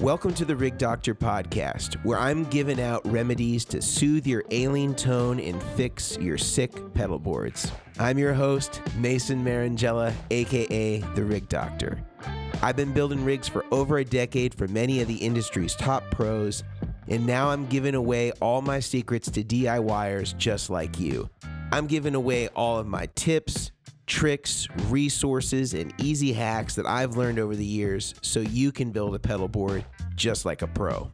Welcome to the Rig Doctor podcast, where I'm giving out remedies to soothe your ailing tone and fix your sick pedal boards. I'm your host, Mason Marangella, aka the Rig Doctor. I've been building rigs for over a decade for many of the industry's top pros, and now I'm giving away all my secrets to DIYers just like you. I'm giving away all of my tips, tricks, resources, and easy hacks that I've learned over the years so you can build a pedal board just like a pro.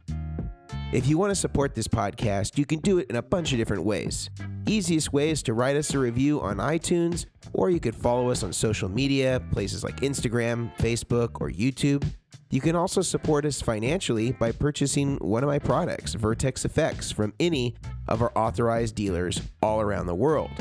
If you want to support this podcast, you can do it in a bunch of different ways. Easiest way is to write us a review on iTunes, or you could follow us on social media, places like Instagram, Facebook, or YouTube. You can also support us financially by purchasing one of my products, Vertex Effects, from any of our authorized dealers all around the world.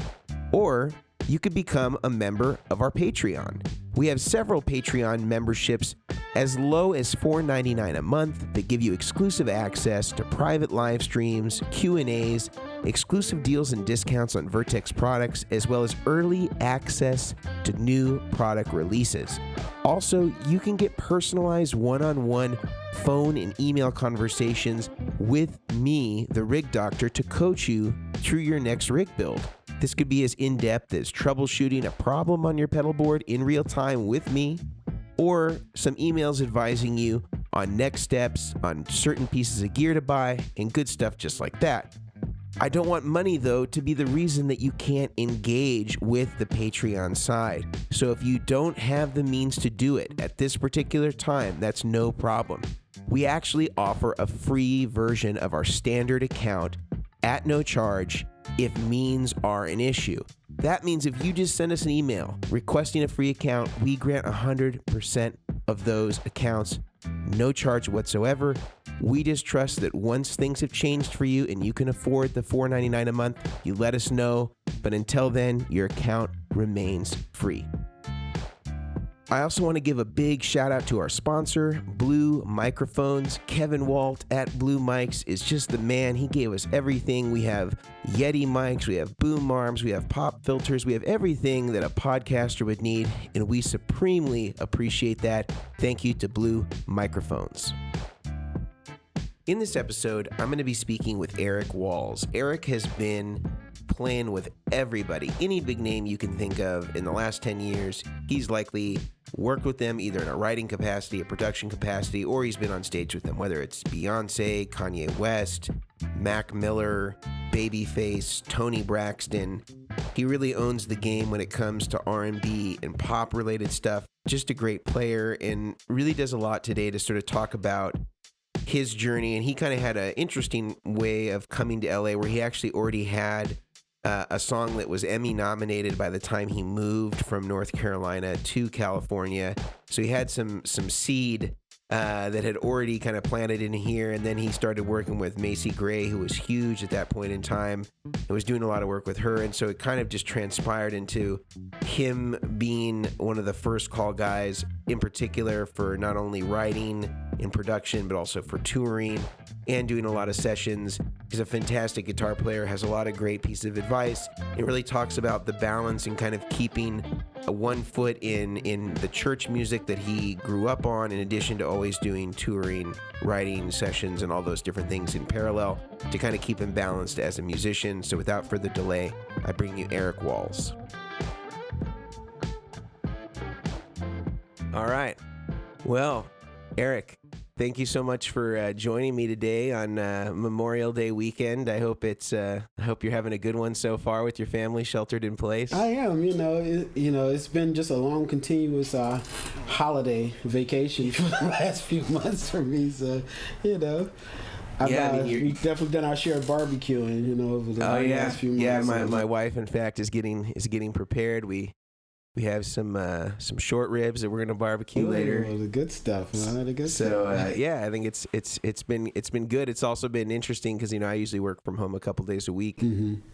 Or you could become a member of our Patreon. We have several Patreon memberships as low as $4.99 a month that give you exclusive access to private live streams, Q&As, exclusive deals and discounts on Vertex products, as well as early access to new product releases. Also, you can get personalized one-on-one phone and email conversations with me, the Rig Doctor, to coach you through your next rig build. This could be as in-depth as troubleshooting a problem on your pedal board in real time with me, or some emails advising you on next steps, on certain pieces of gear to buy, and good stuff just like that. I don't want money, though, to be the reason that you can't engage with the Patreon side. So if you don't have the means to do it at this particular time, that's no problem. We actually offer a free version of our standard account at no charge if means are an issue. That means if you just send us an email requesting a free account, we grant 100% of those accounts, no charge whatsoever. We just trust that once things have changed for you and you can afford the $4.99 a month, you let us know. But until then, your account remains free. I also want to give a big shout out to our sponsor, Blue Microphones. Kevin Walt at Blue Mics is just the man. He gave us everything. We have Yeti mics, we have boom arms, we have pop filters, we have everything that a podcaster would need, and we supremely appreciate that. Thank you to Blue Microphones. In this episode, I'm going to be speaking with Erick Walls. Erick has been playing with everybody, any big name you can think of in the last 10 years. He's likely worked with them either in a writing capacity, a production capacity, or he's been on stage with them, whether it's Beyonce, Kanye West, Mac Miller, Babyface, Tony Braxton. He really owns the game when it comes to R&B and pop-related stuff. Just a great player, and really does a lot today to sort of talk about his journey. And he kind of had an interesting way of coming to LA, where he actually already had a song that was Emmy-nominated by the time he moved from North Carolina to California. So he had some seed that had already kind of planted in here, and then he started working with Macy Gray, who was huge at that point in time, and was doing a lot of work with her. And so it kind of just transpired into him being one of the first call guys, in particular for not only writing and production, but also for touring and doing a lot of sessions. He's a fantastic guitar player, has a lot of great pieces of advice. It really talks about the balance and kind of keeping one foot in the church music that he grew up on, in addition to always doing touring, writing sessions, and all those different things in parallel to kind of keep him balanced as a musician. So without further delay, I bring you Erick Walls. All right. Well, Erick, thank you so much for joining me today on Memorial Day weekend. I hope you're having a good one so far with your family sheltered in place. I am. It's been just a long, continuous holiday vacation for the last few months for me. So, we've definitely done our share of barbecuing. Over the last few months. Yeah, my wife, in fact, is getting prepared. We have some short ribs that we're gonna barbecue later. The good stuff, man. The good stuff. I think it's been good. It's also been interesting because I usually work from home a couple days a week,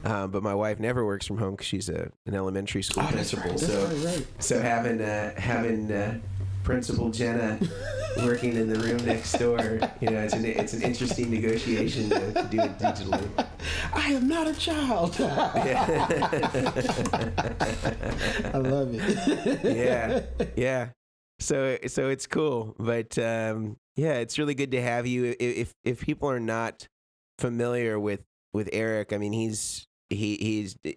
but my wife never works from home because she's an elementary school principal. That's right. So having Principal Jenna working in the room next door, it's an interesting negotiation to do it digitally. I am not a child. I love it. Yeah. So it's cool, but yeah, it's really good to have you. If people are not familiar with Erick, I mean, he's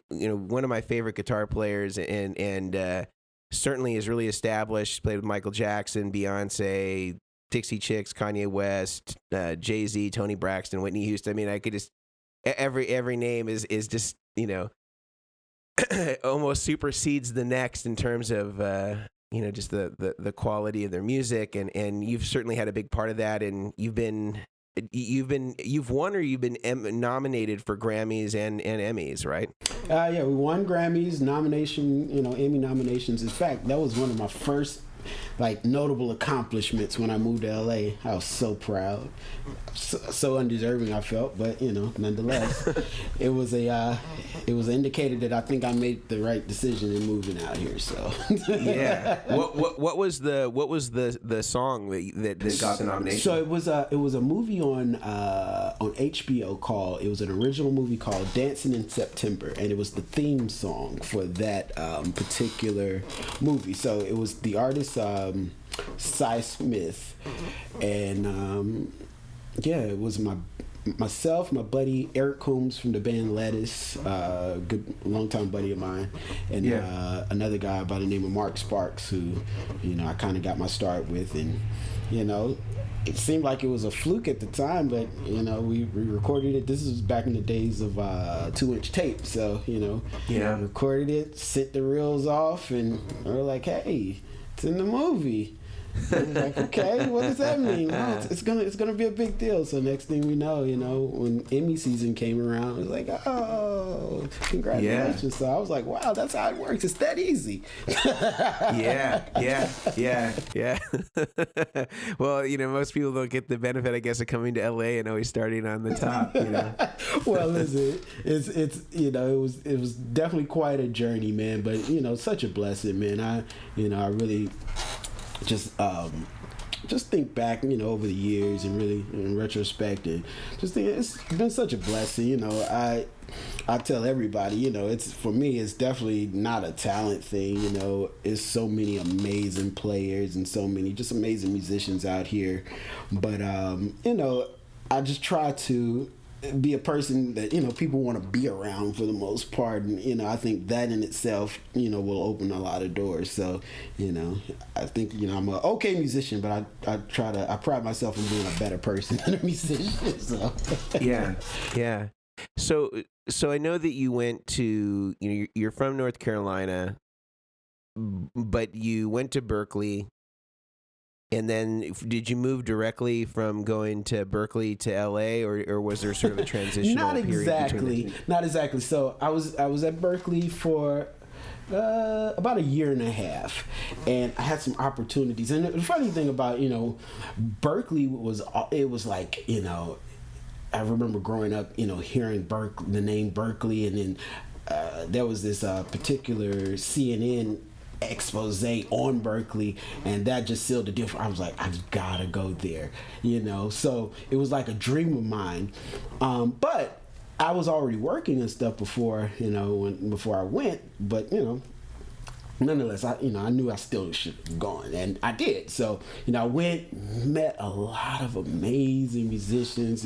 one of my favorite guitar players, and certainly is really established. Played with Michael Jackson, Beyonce, Dixie Chicks, Kanye West, Jay-Z, Tony Braxton, Whitney Houston. I mean, I could just every name is just almost supersedes the next in terms of just the quality of their music, and you've certainly had a big part of that, and you've won or you've been nominated for Grammys and Emmys, right? Yeah, we won Grammys, Emmy nominations. In fact, that was one of my first notable accomplishments when I moved to LA. I was so proud, so undeserving I felt, but nonetheless, it was indicated that I think I made the right decision in moving out here. So yeah, what was the song that got the nomination? So it was a movie on HBO called, it was an original movie called Dancing in September, and it was the theme song for that particular movie. So it was the artist Cy Smith, and it was myself, my buddy Erick from the band Lettuce, good longtime buddy of mine, and another guy by the name of Mark Sparks, who I kind of got my start with, and it seemed like it was a fluke at the time, but we recorded it. This was back in the days of 2-inch tape, so recorded it, sent the reels off, and we were like, hey, it's in the movie. I was like, okay, what does that mean? Well, it's gonna be a big deal. So next thing we know, when Emmy season came around, it was like, oh, congratulations. Yeah. So I was like, wow, that's how it works. It's that easy. yeah. Well, most people don't get the benefit, I guess, of coming to LA and always starting on the top. Well, listen, it's it was definitely quite a journey, man. But such a blessing, man. I really just think back, over the years, and really in retrospect, and just think it's been such a blessing. I tell everybody, it's, for me, it's definitely not a talent thing. It's so many amazing players and so many just amazing musicians out here, but I just try to be a person that people want to be around for the most part, and I think that in itself will open a lot of doors. So I think I'm an okay musician, but I pride myself on being a better person than a musician. So yeah. So I know that you went to you're from North Carolina, but you went to Berkeley. And then did you move directly from going to Berkeley to LA, or was there sort of a transitional period? Not exactly. So I was at Berkeley for about a year and a half, and I had some opportunities. And the funny thing about Berkeley was like I remember growing up hearing the name Berkeley, and then there was this particular CNN expose on Berkeley, and that just sealed the deal. I was like, I've gotta go there, so it was like a dream of mine, but I was already working and stuff before I went, but nonetheless, I knew I still should have gone, and I did. So, I went, met a lot of amazing musicians,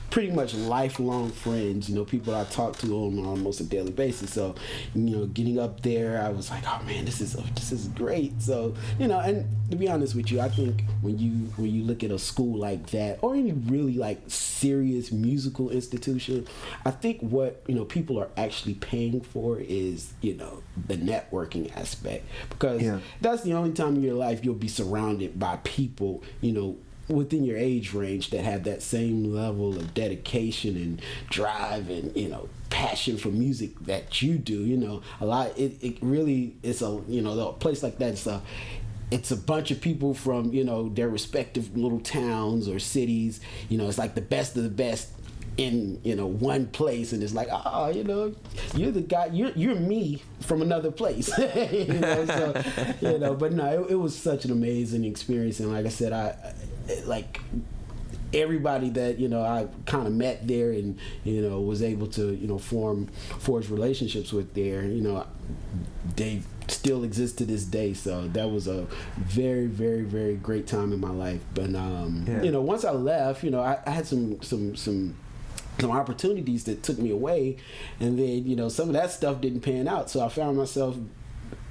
pretty much lifelong friends, people I talk to on almost a daily basis. So, getting up there, I was like, oh man, this is great. So, and to be honest with you, I think when you look at a school like that, or any really serious musical institution, I think what people are actually paying for is the networking aspect, because that's the only time in your life you'll be surrounded by people within your age range that have that same level of dedication and drive and passion for music that you do. A lot, it really is a place like that. It's a bunch of people from their respective little towns or cities. It's like the best of the best in one place, and it's like, you're the guy, you're me from another place. But no, it was such an amazing experience, and like I said, I everybody that I kind of met there and was able to forge relationships with there, they still exists to this day. So that was a very, very, very great time in my life. But you know, once I left, you know, I had some opportunities that took me away, and then, you know, some of that stuff didn't pan out. So I found myself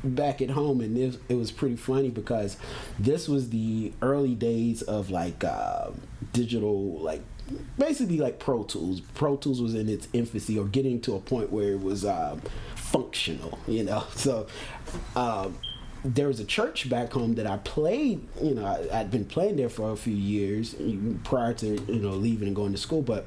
back at home, and it was pretty funny because this was the early days of like digital, like basically like Pro Tools. Pro Tools was in its infancy, or getting to a point where it was functional, you know. So there was a church back home that I played, you know, I'd been playing there for a few years prior to, you know, leaving and going to school, but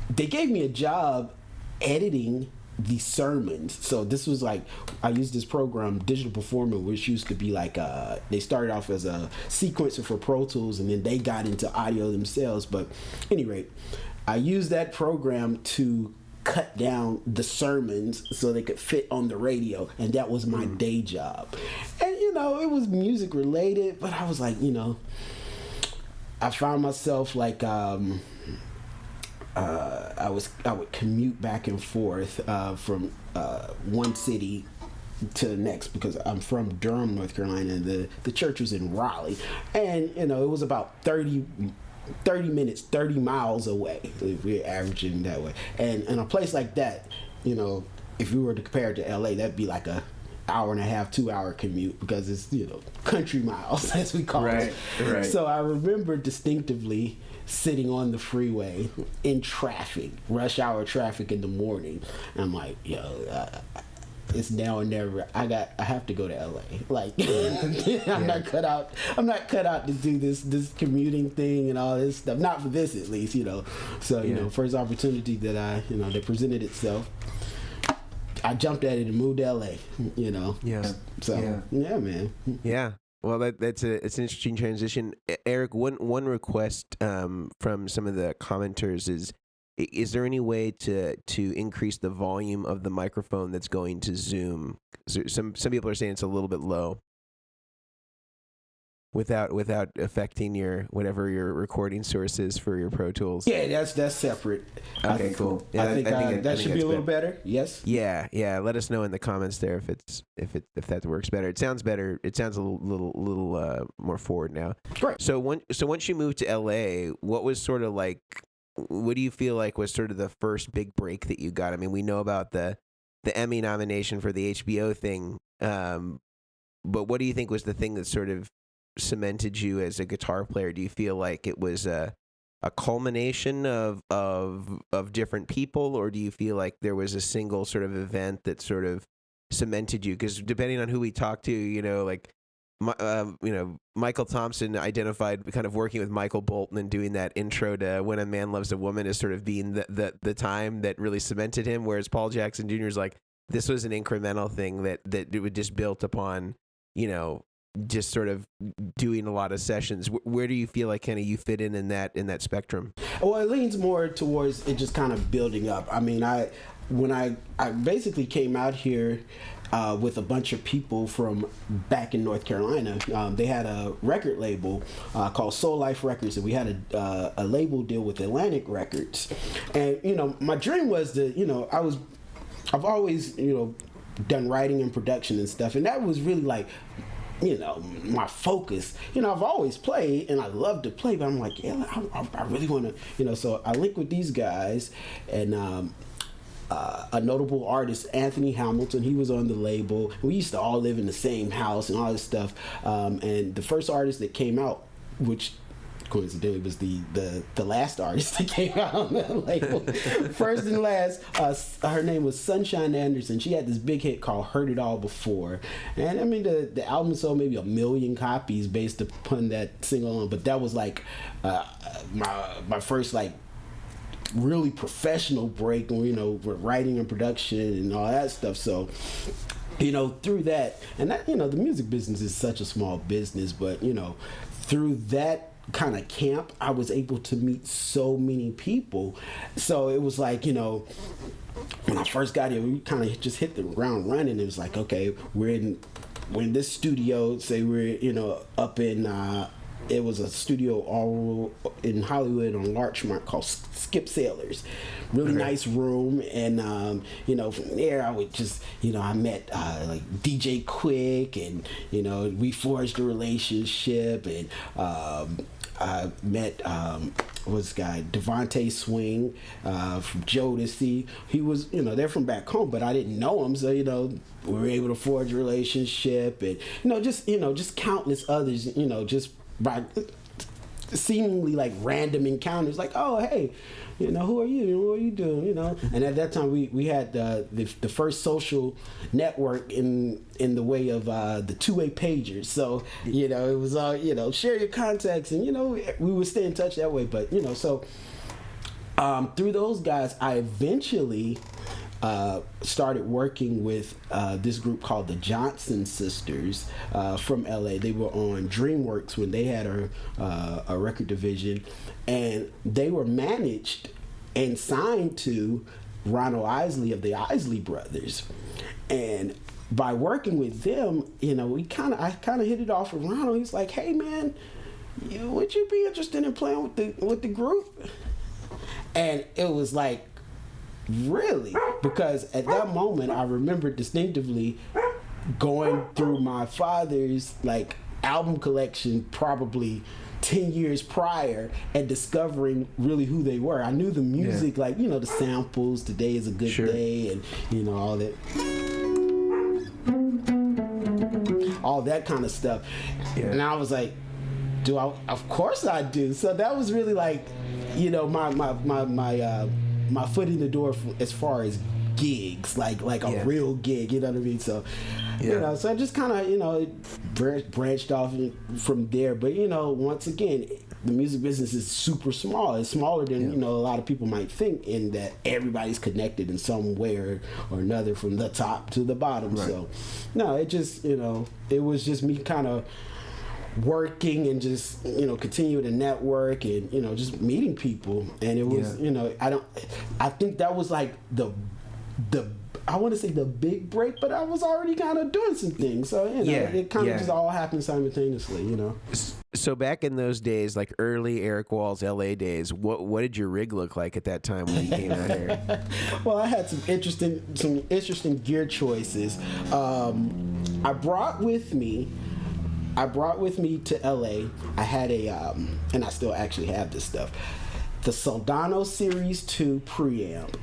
they gave me a job editing the sermons. So this was like, I used this program, Digital Performer, which used to be like they started off as a sequencer for Pro Tools, and then they got into audio themselves. But at any rate, I used that program to cut down the sermons so they could fit on the radio, and that was my day job. And you know, it was music related, but I was like, you know, I found myself like I would commute back and forth from one city to the next, because I'm from Durham, North Carolina, and the church was in Raleigh, and you know, it was about 30 minutes, 30 miles away, if we're averaging that way. And in a place like that, you know, if we were to compare it to LA, that'd be like a hour and a half, 2 hour commute, because it's, you know, country miles, as we call it. Right. So I remember distinctively sitting on the freeway in traffic, rush hour traffic in the morning. And I'm like, yo, it's now or never. I have to go to LA. Like, I'm not cut out to do this commuting thing and all this stuff. Not for this, at least, you know. So, you know, first opportunity that that presented itself, I jumped at it and moved to LA, you know. Yeah. So, yeah, man. Yeah. Well, it's an interesting transition. Eric, one request from some of the commenters is there any way to increase the volume of the microphone that's going to Zoom? Some people are saying it's a little bit low. Without affecting your whatever your recording source is for your Pro Tools. Yeah, that's separate. Okay, cool. Yeah, I think that should be a little better. Yes. Yeah. Let us know in the comments there if that works better. It sounds better. It sounds a little more forward now. Right. So once you moved to LA, what was sort of like? What do you feel like was sort of the first big break that you got? I mean, we know about the Emmy nomination for the HBO thing, but what do you think was the thing that sort of cemented you as a guitar player? Do you feel like it was a culmination of different people, or do you feel like there was a single sort of event that sort of cemented you? Because depending on who we talk to, you know, like Michael Thompson identified kind of working with Michael Bolton and doing that intro to When a Man Loves a Woman as sort of being the time that really cemented him, whereas Paul Jackson Jr. is like, this was an incremental thing that it was just built upon, you know, just sort of doing a lot of sessions. Where do you feel like kind of you fit in that spectrum? Well, it leans more towards it just kind of building up. I mean, when I basically came out here with a bunch of people from back in North Carolina. They had a record label called Soul Life Records, and we had a label deal with Atlantic Records. And, you know, my dream was to, you know, I've always, you know, done writing and production and stuff, and that was really like, you know, my focus. You know, I've always played and I love to play, but I'm like, yeah, I really want to, you know, so I linked with these guys, and a notable artist, Anthony Hamilton, he was on the label. We used to all live in the same house and all this stuff. And the first artist that came out, which coincidentally was the last artist that came out on the label, first and last, her name was Sunshine Anderson. She had this big hit called Heard It All Before. And I mean, the album sold maybe 1 million copies based upon that single alone. But that was like my first like really professional break, you know, with writing and production and all that stuff. So, you know, through that, and that, you know, the music business is such a small business, but, you know, through that kind of camp, I was able to meet so many people. So it was like, you know, when I first got here, we kind of just hit the ground running. It was like, okay, we're in this studio, say we're, you know, up in it was a studio all in Hollywood on Larchmont called Skip Sailors. Really nice room, and you know, from there I would just, you know, I met like DJ Quick, and you know, we forged a relationship, and I met was guy Devontae Swing from Jodeci. He was, you know, they're from back home, but I didn't know him, so you know, we were able to forge a relationship, and you know, just countless others, you know, just by seemingly like random encounters, like, oh hey, you know, who are you? What are you doing? You know, and at that time we had the first social network in the way of the two-way pagers. So you know, it was you know, share your contacts, and you know, we would stay in touch that way. But you know, so through those guys, I eventually started working with this group called the Johnson Sisters from LA. They were on DreamWorks when they had a record division, and they were managed and signed to Ronald Isley of the Isley Brothers. And by working with them, you know, I kind of hit it off with Ronald. He's like, hey man, would you be interested in playing with the group? And it was like, really? Because at that moment I remember distinctively going through my father's like album collection probably 10 years prior and discovering really who they were. I knew the music, like, you know, the samples, Today Is a Good Day, and you know, all that kind of stuff. And I was like, of course I do. So that was really like, you know, my foot in the door as far as gigs, like a real gig, you know what I mean? So, you know, so I just kind of, you know, branched off from there. But, you know, once again, the music business is super small. It's smaller than, you know, a lot of people might think, in that everybody's connected in some way or another from the top to the bottom. Right. So, no, it just, you know, it was just me kind of working and just, you know, continue to network and, you know, just meeting people. And it was, you know, I think that was like the I want to say the big break, but I was already kind of doing some things. So, you know, it kind of just all happened simultaneously, you know. So back in those days, like early Erick Wall's LA days, what did your rig look like at that time when you came out here? Well, I had some interesting gear choices. I brought with me to LA, I had and I still actually have this stuff, the Soldano Series 2 preamp,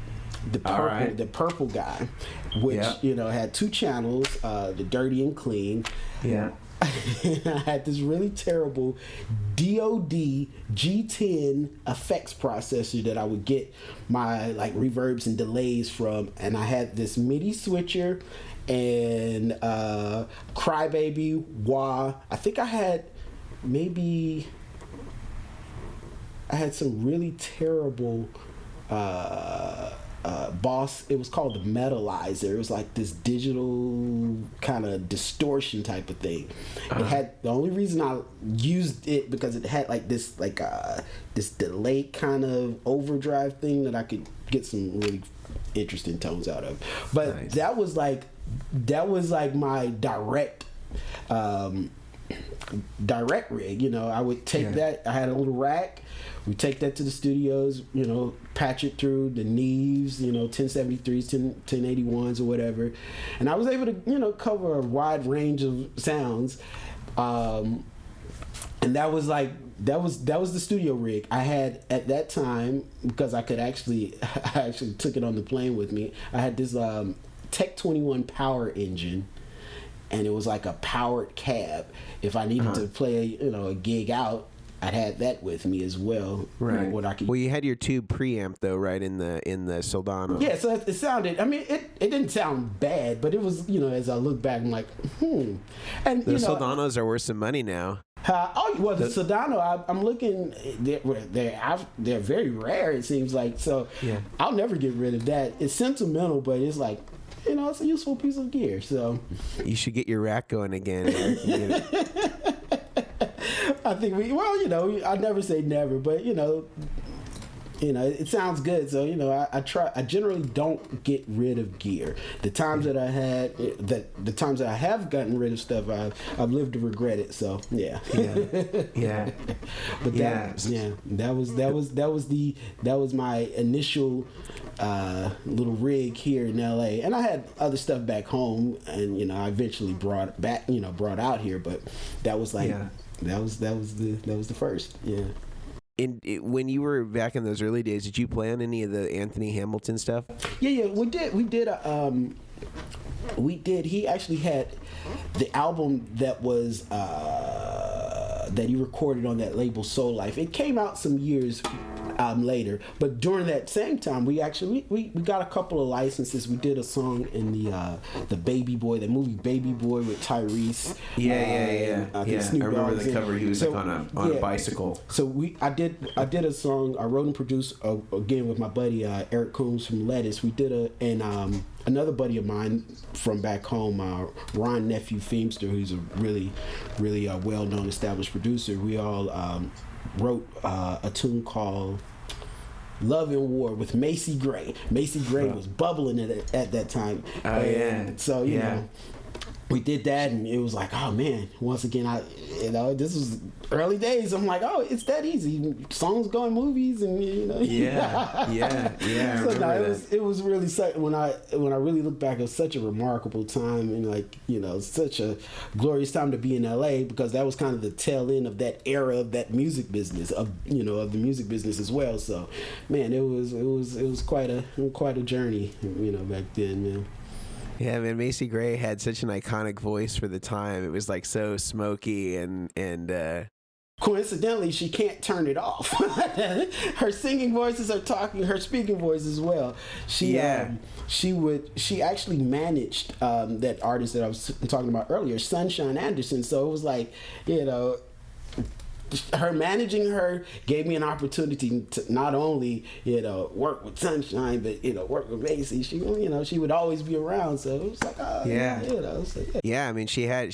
the purple guy, which, you know, had 2 channels, the dirty and clean. Yeah. I had this really terrible DOD G10 effects processor that I would get my like reverbs and delays from, and I had this MIDI switcher and Crybaby, wah. I think I had some really terrible Boss. It was called the Metalizer. It was like this digital kind of distortion type of thing. It had, the only reason I used it because it had like this this delay kind of overdrive thing that I could get some really interesting tones out of. But nice. that was like my direct rig. You know, I would take that. I had a little rack. We take that to the studios, you know, patch it through the Neves, you know, 1073s, 1081s or whatever. And I was able to, you know, cover a wide range of sounds. And that was the studio rig I had at that time, because I actually took it on the plane with me. I had this Tech 21 power engine, and it was like a powered cab. If I needed to play, you know, a gig out, I'd had that with me as well. Right. You know, well, you had your tube preamp though, right, in the Soldano. Yeah, so it sounded. I mean, it didn't sound bad, but it was, you know, as I look back, I'm like, And the Soldanos are worth some money now. The Soldano, I'm looking. They're very rare. It seems like. So I'll never get rid of that. It's sentimental, but it's like, you know, it's a useful piece of gear. So you should get your rack going again. Eric. I think you know, I never say never, but you know, it sounds good. So, I generally don't get rid of gear. The times that the times that I have gotten rid of stuff, I've lived to regret it. So, yeah. Yeah. But that was my initial little rig here in LA. And I had other stuff back home, and I eventually brought out here, but that was like that was the first. Yeah. When you were back in those early days, did you play on any of the Anthony Hamilton stuff? Yeah, we did. He actually had the album that was that he recorded on that label Soul Life. It came out some years later, but during that same time, we got a couple of licenses. We did a song in the Baby Boy, the movie Baby Boy with Tyrese. I remember the cover. He was on a bicycle. So I did a song. I wrote and produced again with my buddy Erick from Lettuce. We did another buddy of mine from back home, Ron Nephew Feemster, who's a really well-known established producer. We all wrote a tune called Love and War with Macy Gray. Macy Gray was bubbling at that time. So, you know, we did that, and it was like, oh man, once again, this was early days. I'm like, oh, it's that easy. Songs go in movies, and So it was really when I really look back, it was such a remarkable time, and such a glorious time to be in LA, because that was kind of the tail end of that era of that music business of the music business as well. So, man, it was quite a journey, back then, man. Yeah, man, Macy Gray had such an iconic voice for the time. It was like so smoky and coincidentally, she can't turn it off. Her singing voice is her speaking voice as well. She actually managed that artist that I was talking about earlier, Sunshine Anderson. So it was like, her managing her gave me an opportunity to not only work with Sunshine, but work with Macy. She would always be around, so it was like I mean, she had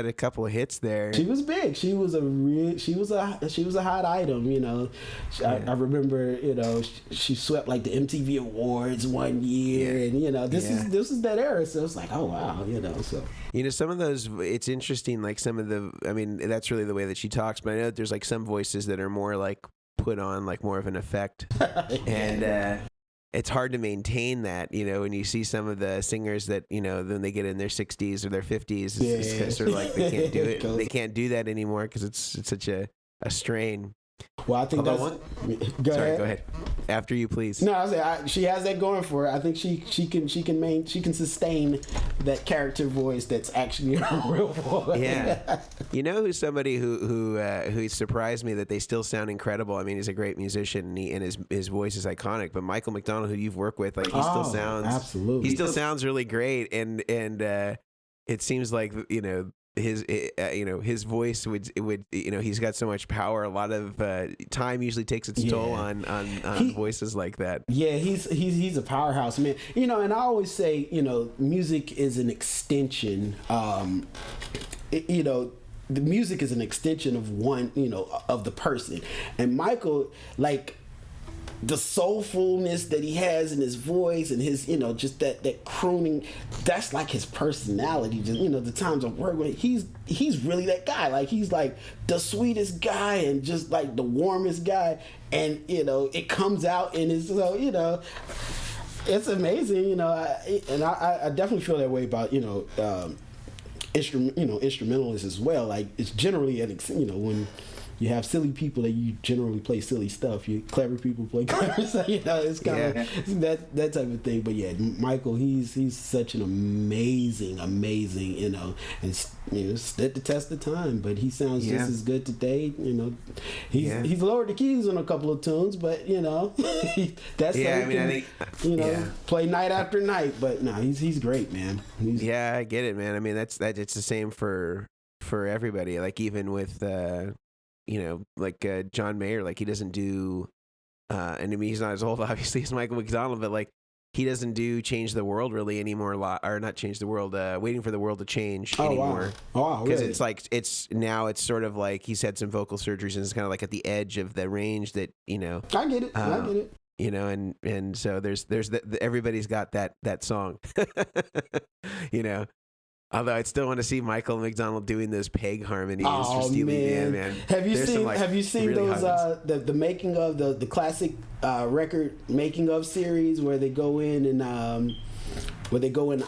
a couple of hits there. She was big. She was a hot item. I remember she swept like the MTV Awards one year, and this is that era. So it's like, oh wow, so. Some of those, it's interesting, like some of the, I mean, that's really the way that she talks, but I know that there's like some voices that are more like put on like more of an effect. And it's hard to maintain that, when you see some of the singers that, then they get in their 60s or their 50s, it's sort of like they can't do it. They can't do that anymore because it's such a strain. Well, I think Go ahead. After you, please. No, I was she has that going for her. I think she can sustain that character voice that's actually a real voice. Yeah. Who's somebody who surprised me that they still sound incredible. I mean, he's a great musician, and his voice is iconic. But Michael McDonald, who you've worked with, like he still sounds absolutely. He still sounds really great, and it seems like his voice would he's got so much power. A lot of time usually takes its toll on voices like that. Yeah, he's a powerhouse, man. And I always say, music is an extension. The music is an extension of one, of the person. And Michael, like, the soulfulness that he has in his voice and his, just that crooning, that's like his personality. Just, the times I work with him, he's really that guy. Like, he's like the sweetest guy and just like the warmest guy. And, it comes out and it's, so, it's amazing, and I definitely feel that way about, instrumentalists as well. Like, it's generally when you have silly people that you generally play silly stuff. You clever people play clever stuff. It's kind of that type of thing. But yeah, Michael, he's such an amazing, and stood the test of time. But he sounds just as good today. He's lowered the keys on a couple of tunes, but that's I think play night after night. But no, he's great, man. I get it, man. I mean, it's the same for everybody. Like even with John Mayer, like he doesn't do, and I mean he's not as old obviously as Michael McDonald, but like he doesn't do Change the World really anymore, or not Change the World, Waiting for the World to Change anymore. Wow, because really? it's like it's sort of like he's had some vocal surgeries and it's kind of like at the edge of the range that I get it. I get it. And so there's everybody's got that song, Although I still want to see Michael McDonald doing those peg harmonies for Steely Dan, man. Have you seen really those the making of the classic record making of series where they go in and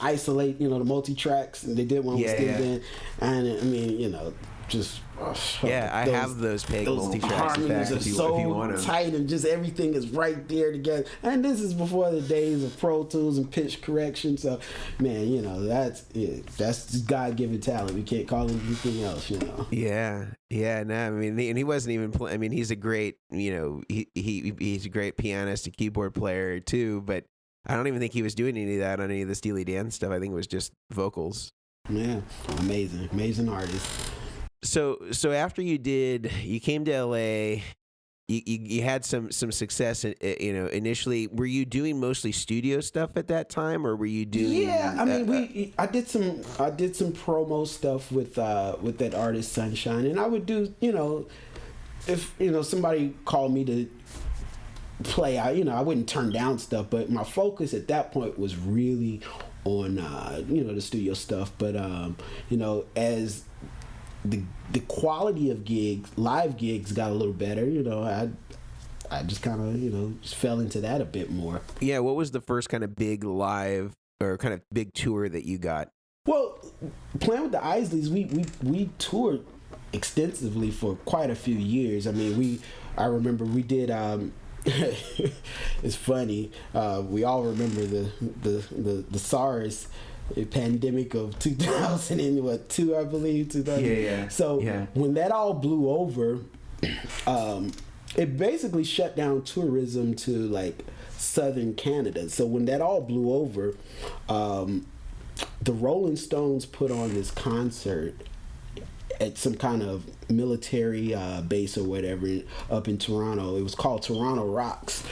isolate the multi tracks, and they did one with Steely Dan, and I mean just I have those peg multi tracks. In fact, if you want them. Tight and just everything is right there together. And this is before the days of Pro Tools and pitch correction. So, man, that's it. That's God-given talent. We can't call it anything else. Yeah. No, I mean, and he wasn't even. I mean, he's a great. He's a great pianist, a keyboard player too. But I don't even think he was doing any of that on any of the Steely Dan stuff. I think it was just vocals. Yeah, amazing artist. So after you came to LA, you had some success. Initially, were you doing mostly studio stuff at that time, or were you doing? Yeah, I mean, I did some promo stuff with that artist Sunshine, and I would do if somebody called me to play, I wouldn't turn down stuff, but my focus at that point was really on the studio stuff. But as the quality of live gigs got a little better, I just kind of just fell into that a bit more. Yeah, what was the first kind of big live or kind of big tour that you got? Well, playing with the Isleys, we toured extensively for quite a few years. I mean, I remember we did it's funny, we all remember the SARS pandemic of 2002, I believe. 2000. Yeah. So when that all blew over, it basically shut down tourism to like southern Canada. So when that all blew over, the Rolling Stones put on this concert at some kind of military base or whatever up in Toronto. It was called Toronto Rocks,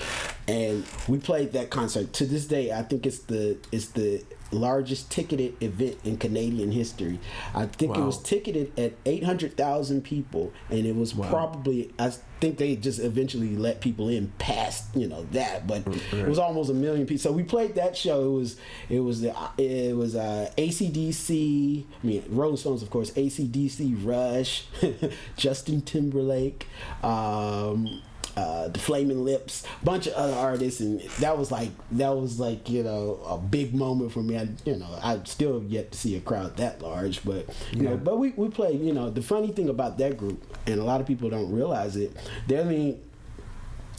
and we played that concert. To this day, I think it's the largest ticketed event in Canadian history. I think it was ticketed at 800,000 people, and it was probably, I think they just eventually let people in past that, but it was almost 1 million people. So we played that show. It was AC/DC, Rolling Stones, of course, AC/DC, Rush, Justin Timberlake, the Flaming Lips, bunch of other artists, and that was like a big moment for me. I still have yet to see a crowd that large, but but we played. The funny thing about that group, and a lot of people don't realize it,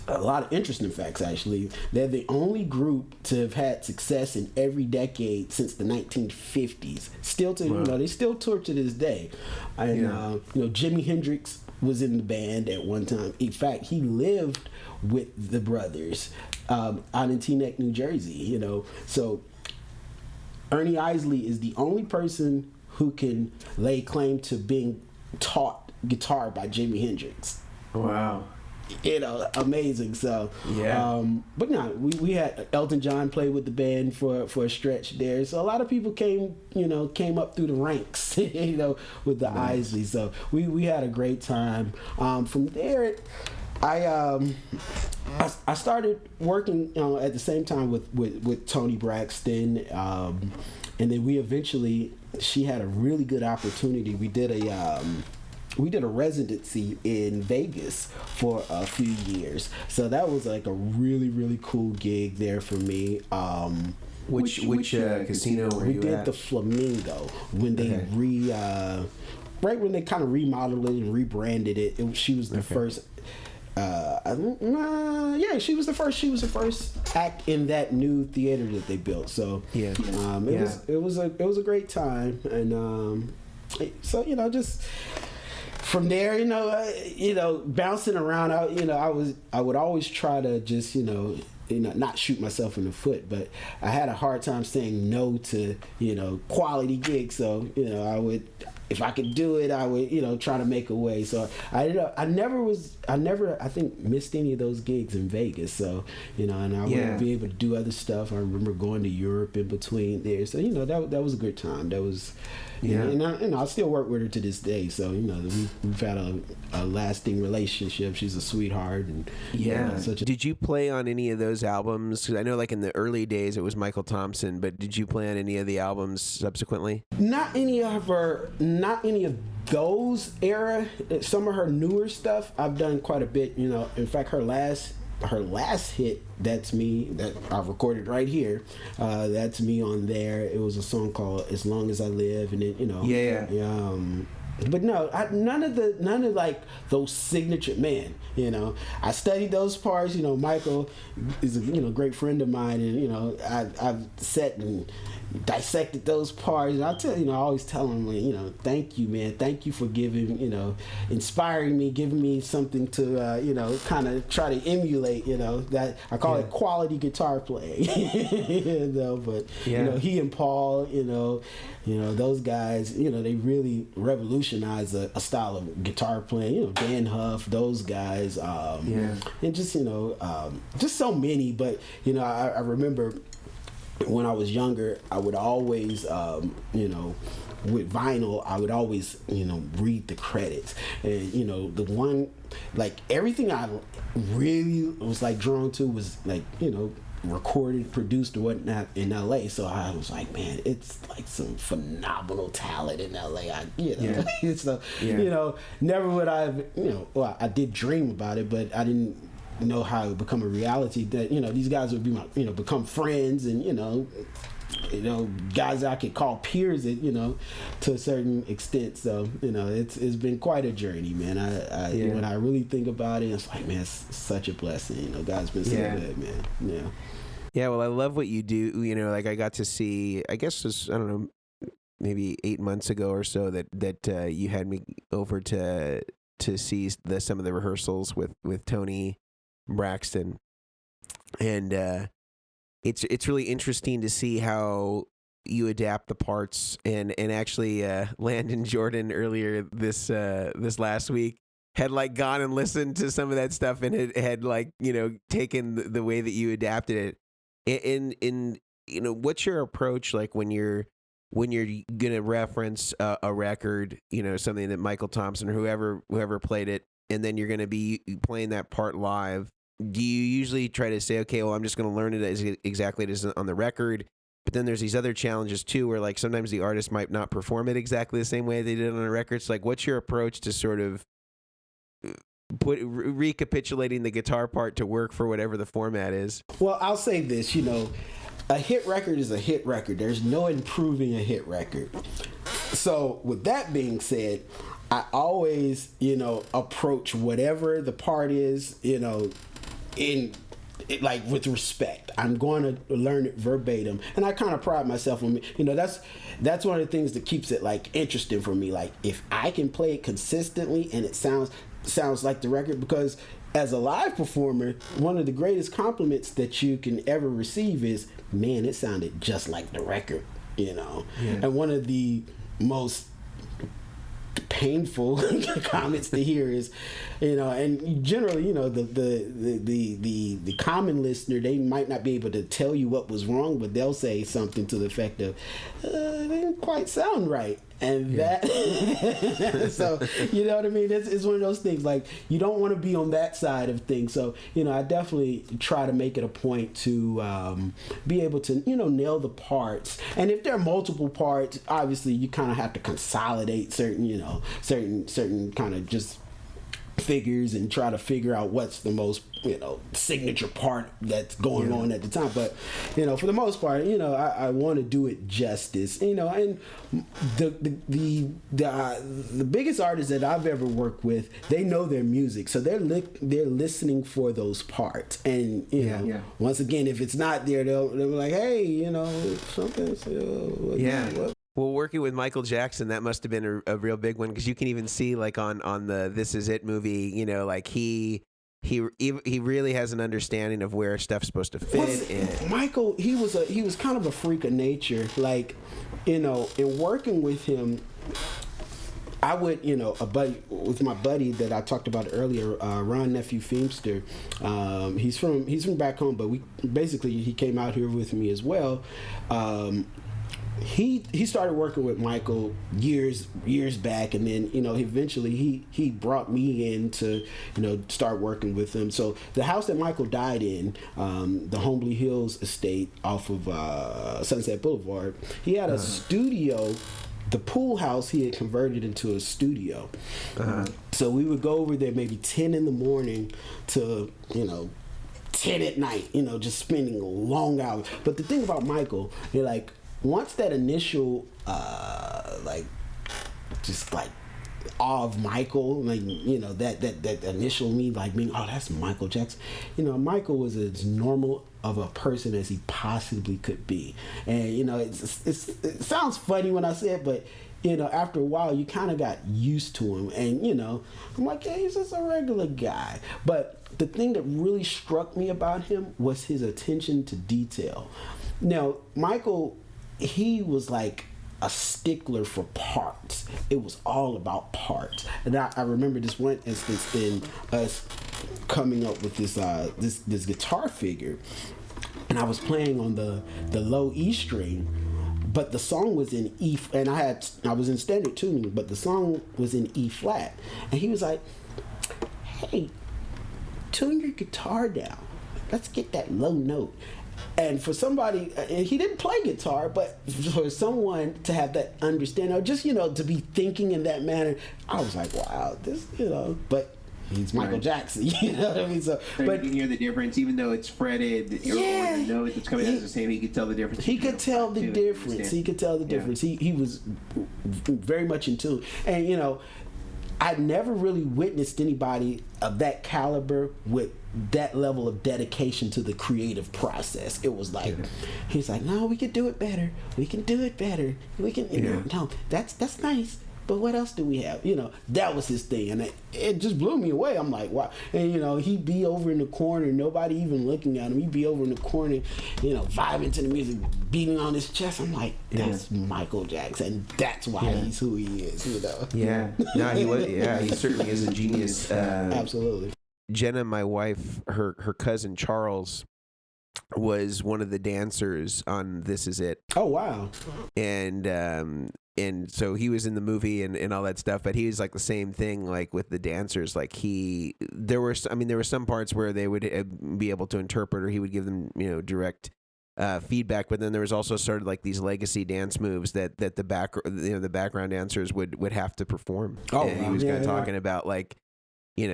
a lot of interesting facts actually. They're the only group to have had success in every decade since the 1950s. Still they still tour to this day. And Jimi Hendrix was in the band at one time. In fact, he lived with the brothers out in Teaneck, New Jersey. So Ernie Isley is the only person who can lay claim to being taught guitar by Jimi Hendrix. Wow. Amazing. So but no, we had Elton John play with the band for a stretch there. So a lot of people came up through the ranks, with the Isleys. So we had a great time. From there, I started working at the same time with Toni Braxton, and then she had a really good opportunity. We did a residency in Vegas for a few years. So that was like a really, really cool gig there for me. Which casino were you at? We did the Flamingo when they right when they kind of remodeled it and rebranded it. She was the first. She was the first act in that new theater that they built. So it was a great time, and so just. From there, bouncing around, I would always try to just, not shoot myself in the foot, but I had a hard time saying no to, quality gigs. So, if I could do it, I would, try to make a way. So I never I think missed any of those gigs in Vegas. So, and I would be able to do other stuff. I remember going to Europe in between there. So, that was a good time. That was, and I still work with her to this day. So, we've had a lasting relationship. She's a sweetheart. And did you play on any of those albums? 'Cause I know like in the early days it was Michael Thompson, but did you play on any of the albums subsequently? Not any of those era. Some of her newer stuff I've done quite a bit. In fact, her last hit, That's Me, that I've recorded right here, That's Me on there. It was a song called As Long As I Live, and it, but no, none of like those signature, man. I studied those parts. Michael is a great friend of mine, and I've sat and dissected those parts. And I always tell him, thank you, man. Thank you for giving, inspiring me, giving me something to, kind of try to emulate. That I call it quality guitar playing. But he and Paul, those guys, they really revolutionized a style of guitar playing. Dan Huff, those guys, and just just so many. But I remember when I was younger, I would always, with vinyl, I would always, read the credits, and the one, like everything I really was like drawn to was like recorded, produced, or whatnot in LA. So I was like, man, it's like some phenomenal talent in LA. So never would I have, well, I did dream about it, but I didn't know how it would become a reality. That these guys would be my, become friends, and guys that I could call peers, to a certain extent. So it's been quite a journey, man. When I really think about it, it's like, man, it's such a blessing. God's been so good, man. Yeah, well, I love what you do. Like I got to see, I guess it was, I don't know, maybe 8 months ago or so that you had me over to see some of the rehearsals with Tony Braxton, and it's really interesting to see how you adapt the parts. And actually, Landon Jordan earlier this last week had like gone and listened to some of that stuff, and had like taken the way that you adapted it. And what's your approach like when you're gonna reference a record, something that Michael Thompson or whoever played it, and then you're gonna be playing that part live? Do you usually try to say, okay, well, I'm just gonna learn it as exactly as on the record? But then there's these other challenges too, where like sometimes the artist might not perform it exactly the same way they did on a record. So like, what's your approach to sort of recapitulating the guitar part to work for whatever the format is? Well, I'll say this, a hit record is a hit record. There's no improving a hit record. So with that being said, I always, approach whatever the part is, like with respect. I'm going to learn it verbatim, and I kind of pride myself on that's one of the things that keeps it like interesting for me. Like if I can play it consistently and it sounds like the record, because as a live performer, one of the greatest compliments that you can ever receive is, man, it sounded just like the record, And one of the most painful comments to hear is, and generally, the common listener, they might not be able to tell you what was wrong, but they'll say something to the effect of, it didn't quite sound right. And that, so, you know what I mean? It's one of those things, like, you don't want to be on that side of things. So, I definitely try to make it a point to be able to, nail the parts. And if there are multiple parts, obviously you kind of have to consolidate certain kind of just figures and try to figure out what's the most signature part that's going on at the time. But for the most part, I want to do it justice. And the biggest artists that I've ever worked with, they know their music, so they're listening for those parts. And once again, if it's not there, they'll be like, hey, something. Well, working with Michael Jackson, that must have been a real big one, because you can even see like on the This Is It movie, like he really has an understanding of where stuff's supposed to fit. Michael, he was kind of a freak of nature. Like, in working with him, I would, with my buddy that I talked about earlier, Ron Nephew Feemster. He's from back home, but he came out here with me as well. He started working with Michael years back, and then eventually he brought me in to start working with him. So the house that Michael died in, the Homely Hills estate off of Sunset Boulevard, he had a studio. The pool house he had converted into a studio. So we would go over there maybe 10 in the morning to 10 at night, just spending long hours. But the thing about Michael, once that initial awe of Michael, that initial me being, oh, that's Michael Jackson. Michael was as normal of a person as he possibly could be, and it sounds funny when I say it, but after a while you kind of got used to him, and I'm like, yeah, he's just a regular guy. But the thing that really struck me about him was his attention to detail. Now, Michael, he was like a stickler for parts. It was all about parts. And I remember this one instance in us coming up with this guitar figure, and I was playing on the low E string, but the song was in E, and I was in standard tuning, but the song was in E flat, and he was like, hey, tune your guitar down, let's get that low note. And for somebody, and he didn't play guitar, but for someone to have that understanding, or just, to be thinking in that manner, I was like, wow, this, but he's Michael Jackson, you know what I mean? So but you can hear the difference, even though it's fretted, or the note that's coming out is the same, he could tell the difference. He could tell the difference. He could tell the difference. He was very much in tune. And, I'd never really witnessed anybody of that caliber with that level of dedication to the creative process. It was like, he's like, no, we can do it better. We can do it better. We can, no, that's nice. But what else do we have? That was his thing. And it just blew me away. I'm like, wow. And, he'd be over in the corner, nobody even looking at him. He'd be over in the corner, vibing to the music, beating on his chest. I'm like, that's Michael Jackson. That's why he's who he is, Yeah. No, he was. Yeah, he certainly is a genius. Absolutely. Jenna, my wife, her cousin Charles was one of the dancers on This Is It. Oh, wow. And so he was in the movie and all that stuff, but he was like the same thing, like with the dancers. Like there were some parts where they would be able to interpret, or he would give them, direct feedback. But then there was also sort of like these legacy dance moves that the background dancers would have to perform. Oh, and he was kind of talking about like, he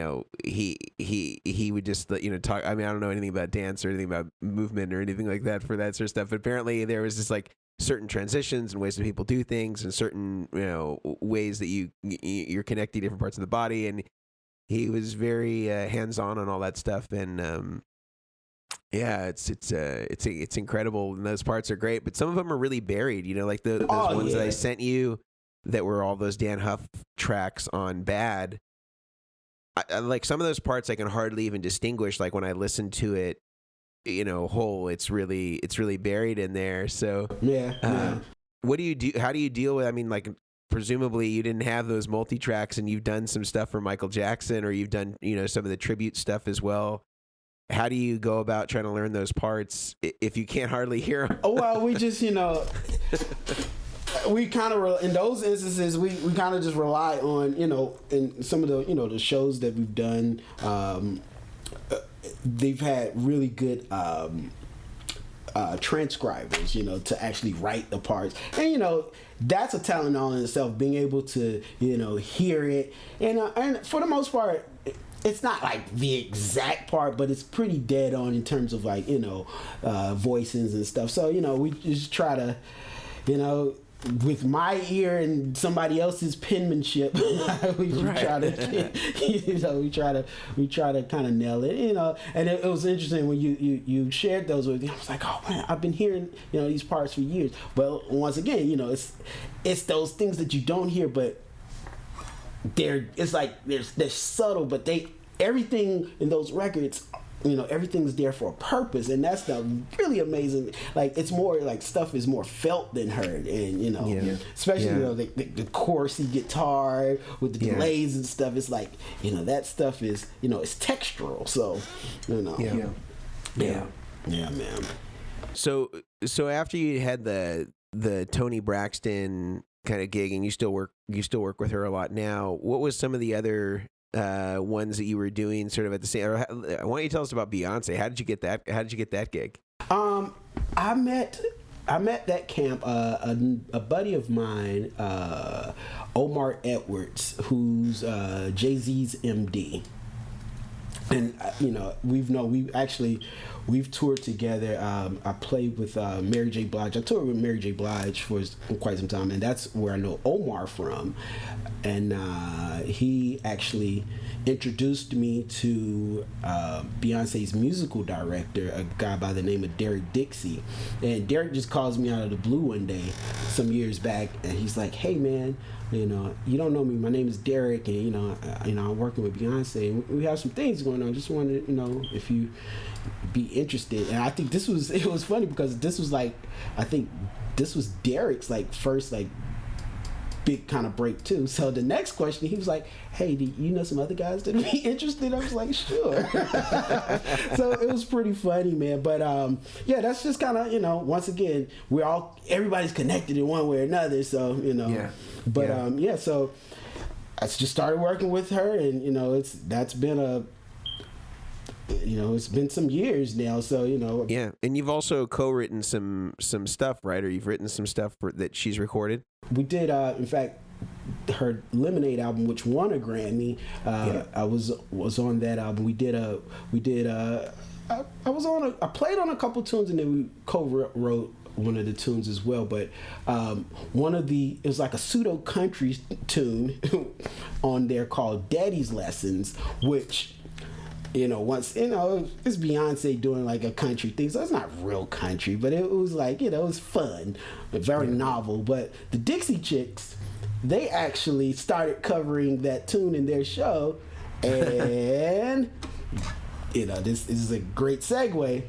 would just talk. I mean, I don't know anything about dance or anything about movement or anything like that for that sort of stuff. But apparently there was just like certain transitions and ways that people do things, and certain ways that you're connecting different parts of the body, and he was very hands-on on all that stuff. And it's incredible, and those parts are great, but some of them are really buried, like those ones that I sent you that were all those Dan Huff tracks on Bad. I like some of those parts I can hardly even distinguish, like when I listen to it whole, it's really buried in there. So what do you do? How do you deal with, I mean, like presumably you didn't have those multi-tracks, and you've done some stuff for Michael Jackson, or you've done some of the tribute stuff as well. How do you go about trying to learn those parts if you can't hardly hear them? Oh, well, we just we kind of, in those instances, we kind of just rely on, in some of the, the shows that we've done, they've had really good transcribers, to actually write the parts. And, that's a talent all in itself, being able to, hear it. And for the most part, it's not like the exact part, but it's pretty dead on in terms of like, voicings and stuff. So, we just try to, with my ear and somebody else's penmanship, we try to kind of nail it, And it was interesting when you shared those with me. I was like, oh man, I've been hearing these parts for years. But once again, it's those things that you don't hear, but they're subtle, but everything in those records everything's there for a purpose, and that's the really amazing. Like, it's more like stuff is more felt than heard, and especially the chorusy guitar with the delays and stuff. It's like that stuff is it's textural. So man. So after you had the Toni Braxton kind of gig, and you still work with her a lot now, what was some of the other ones that you were doing sort of at the same? Why don't you tell us about Beyonce? How did you get that gig? I met that camp a buddy of mine, Omar Edwards, who's Jay-Z's MD, and we've toured together. I played with Mary J. Blige. I toured with Mary J. Blige for quite some time, and that's where I know Omar from. And he actually introduced me to Beyonce's musical director, a guy by the name of Derek Dixie. And Derek just calls me out of the blue one day some years back, and he's like, "Hey man, you don't know me. My name is Derek, and I'm working with Beyonce. And we have some things going on. Just wanted to know if you be interested." And I think it was funny because this was Derek's first big kind of break too. So the next question, he was like, "Hey, do you know some other guys that would be interested?" I was like, "Sure." So it was pretty funny, man. But that's just kind of once again, everybody's connected in one way or another. So so I just started working with her, and it's been some years now, so and you've also co-written some stuff, right? Or you've written some stuff that she's recorded. We did, in fact, her Lemonade album, which won a Grammy. I was on that album. I played on a couple tunes, and then we co-wrote one of the tunes as well. But it was like a pseudo country tune on there called Daddy's Lessons, which it's Beyonce doing like a country thing, so it's not real country, but it was like, it was fun, very novel. But the Dixie Chicks, they actually started covering that tune in their show, and this is a great segue.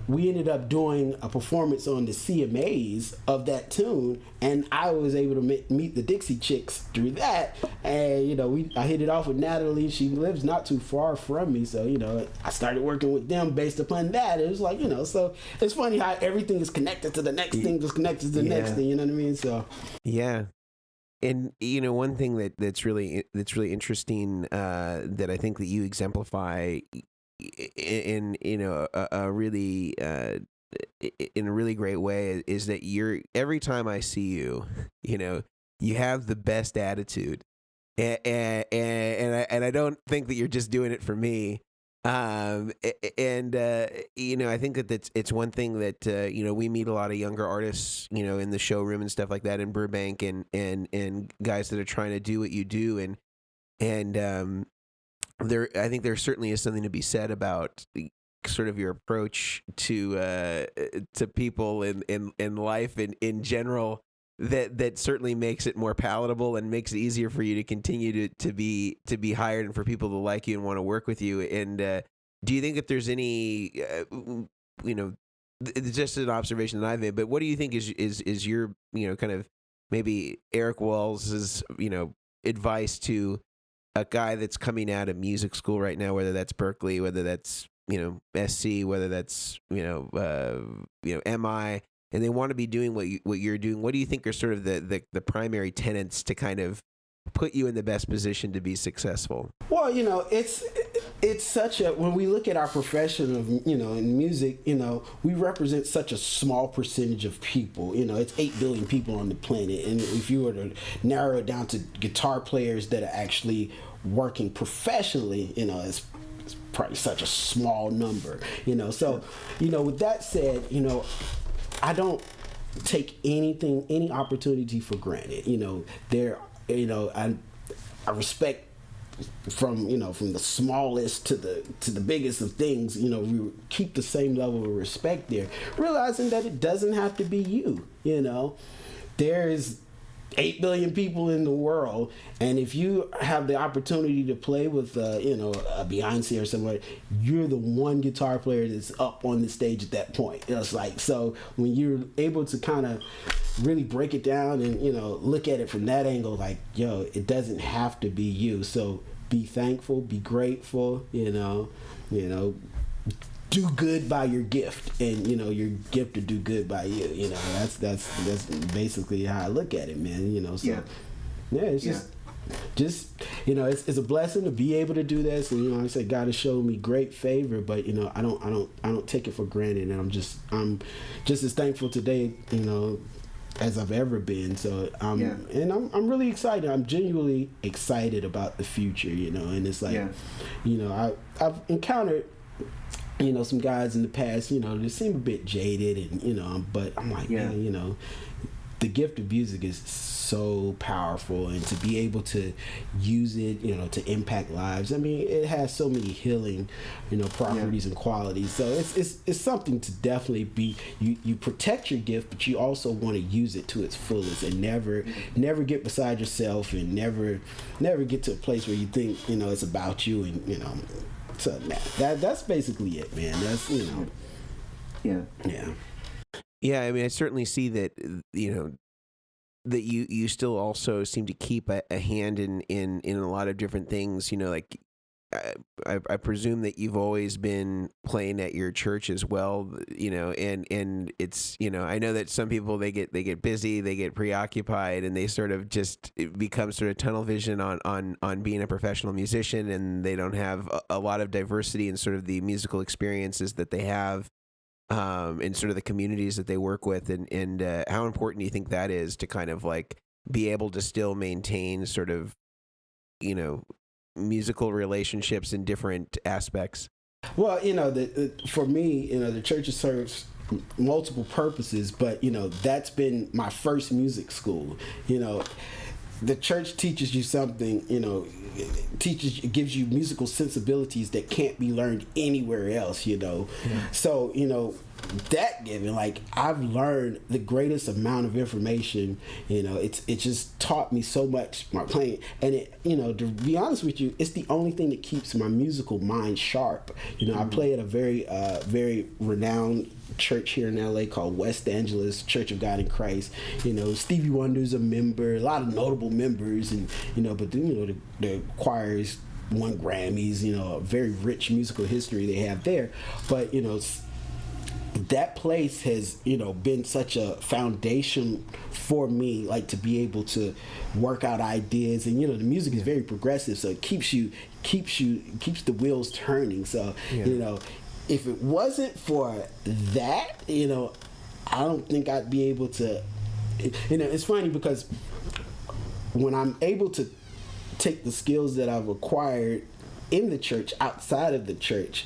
We ended up doing a performance on the CMAs of that tune, and I was able to meet the Dixie Chicks through that. And I hit it off with Natalie. She lives not too far from me, so I started working with them based upon that. It was like so it's funny how everything is connected to the next thing that's connected to the next thing. You know what I mean? So and one thing that's really interesting that I think that you exemplify in a really great way is that every time I see you, you have the best attitude, and I don't think that you're just doing it for me. I think that it's one thing that we meet a lot of younger artists in the showroom and stuff like that in Burbank, and guys that are trying to do what you do, and I think there certainly is something to be said about sort of your approach to people in life and in general that certainly makes it more palatable and makes it easier for you to continue to be hired and for people to like you and want to work with you. And do you think that there's any it's just an observation that I've made, but what do you think is your kind of maybe Erick Walls's advice to a guy that's coming out of music school right now, whether that's Berkeley, whether that's SC, whether that's MI, and they want to be doing what you're doing? What do you think are sort of the primary tenets to kind of put you in the best position to be successful? Well, it's such a, when we look at our profession of in music, we represent such a small percentage of people. It's 8 billion people on the planet, and if you were to narrow it down to guitar players that are actually working professionally, it's probably such a small number. So with that said, I don't take any opportunity for granted. I respect from the smallest to the biggest of things. We keep the same level of respect there, realizing that it doesn't have to be you. There's 8 billion people in the world, and if you have the opportunity to play with a Beyonce or somebody, you're the one guitar player that's up on the stage at that point. It's like, so when you're able to kind of really break it down and look at it from that angle, like, yo, it doesn't have to be you. So be thankful, be grateful, do good by your gift, and your gift to do good by you. That's basically how I look at it, man. So it's just it's a blessing to be able to do this, and like I said, God has shown me great favor, but I don't take it for granted, and I'm just as thankful today as I've ever been. So I'm really excited. I'm genuinely excited about the future, and it's like I've encountered some guys in the past, they seem a bit jaded, and but I'm like, man, the gift of music is so powerful, and to be able to use it, to impact lives. I mean, it has so many healing, properties and qualities. So it's something to definitely be. You protect your gift, but you also want to use it to its fullest, and never get beside yourself, and never get to a place where you think it's about you, and So that's basically it, man. That's Yeah, I mean, I certainly see that that you still also seem to keep a hand in a lot of different things. Like I presume that you've always been playing at your church as well. And it's I know that some people they get busy, they get preoccupied, and they sort of just become sort of tunnel vision on being a professional musician, and they don't have a lot of diversity in sort of the musical experiences that they have. In sort of the communities that they work with, and how important do you think that is to kind of like be able to still maintain sort of, musical relationships in different aspects? Well, for me, the church serves multiple purposes, but that's been my first music school. The church teaches you something, gives you musical sensibilities that can't be learned anywhere else, So, that given, like, I've learned the greatest amount of information, it just taught me so much my playing, and it, to be honest with you, it's the only thing that keeps my musical mind sharp. I play at a very renowned church here in LA called West Angeles Church of God in Christ. Stevie Wonder's a member, a lot of notable members, and but the choirs won Grammys, a very rich musical history they have there. But that place has been such a foundation for me, like, to be able to work out ideas, and the music is very progressive, so it keeps the wheels turning. So if it wasn't for that, I don't think I'd be able to. It's funny because when I'm able to take the skills that I've acquired in the church outside of the church,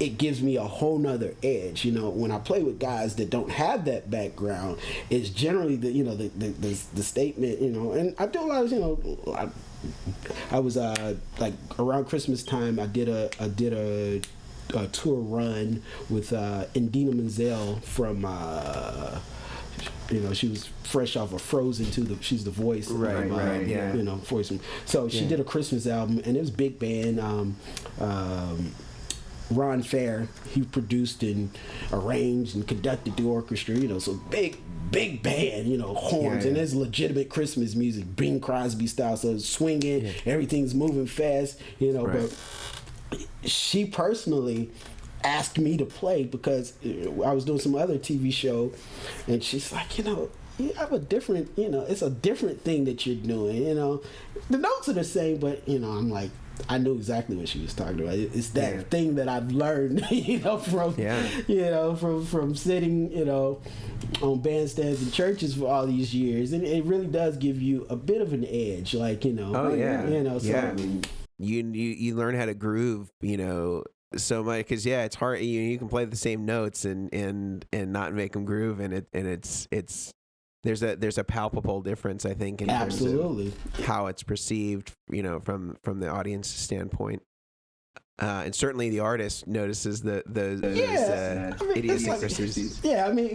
it gives me a whole nother edge. When I play with guys that don't have that background, it's generally the statement, and I do a lot of, I was like around Christmas time, I did a tour run with Indina Menzel from she was fresh off of Frozen too. She's the voice, right, voice. So she did a Christmas album, and it was big band. Ron Fair, he produced and arranged and conducted the orchestra, so big band, horns, and there's legitimate Christmas music, Bing Crosby style, so it's swinging, everything's moving fast, but she personally asked me to play because I was doing some other TV show, and she's like, you have a different, it's a different thing that you're doing, the notes are the same, but, I'm like, I knew exactly what she was talking about. It's that thing that I've learned, from sitting, on bandstands in churches for all these years, and it really does give you a bit of an edge, like, you learn how to groove, so much, because it's hard. You can play the same notes and not make them groove, and it's. There's a palpable difference, I think, in terms of how it's perceived, from the audience standpoint. And certainly the artist notices those idiosyncrasies. Yeah, I mean,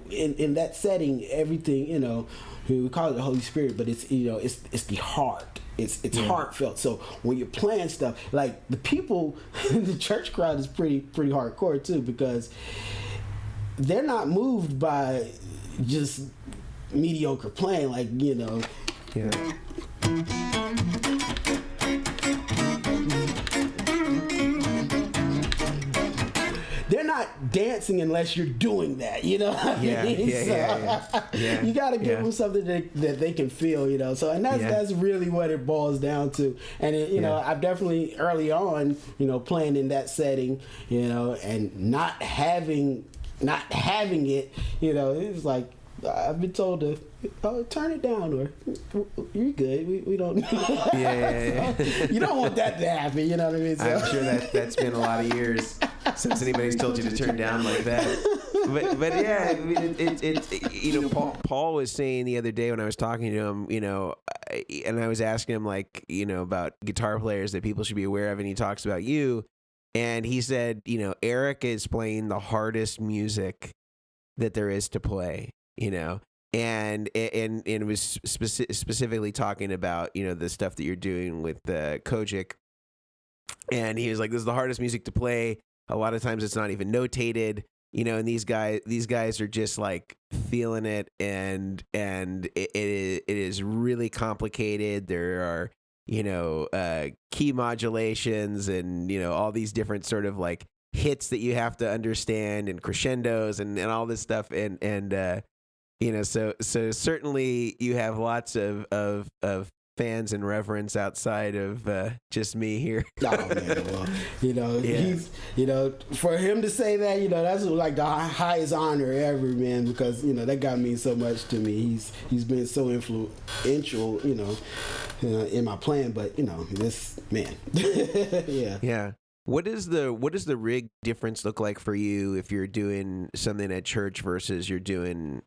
in that setting, everything, we call it the Holy Spirit, but it's the heart. It's heartfelt. So when you're playing stuff, like the people in the church crowd is pretty hardcore too, because they're not moved by just mediocre playing, like, Yeah. They're not dancing unless you're doing that, you know what I mean? Yeah. You got to give them something that they can feel, So, and that's really what it boils down to. And, I've definitely early on, playing in that setting, and not having it, it's like, I've been told to turn it down, or you're good. We don't. Yeah. You don't want that to happen. You know what I mean? So. I'm sure that's been a lot of years since anybody's told you to turn down like that. But yeah, I mean, Paul was saying the other day when I was talking to him, and I was asking him about guitar players that people should be aware of, and he talks about you, and he said, Erick is playing the hardest music that there is to play. And it was specifically talking about, the stuff that you're doing with Kojic. And he was like, this is the hardest music to play. A lot of times it's not even notated, and these guys are just like feeling it, and it is really complicated. There are, key modulations and, all these different sort of like hits that you have to understand, and crescendos and all this stuff. So certainly you have lots of fans and reverence outside of just me here. Oh man, well, he's, for him to say that, that's like the highest honor ever, man, because that guy means so much to me. He's been so influential, in my playing. But this man, yeah. What does the rig difference look like for you if you're doing something at church versus you're doing,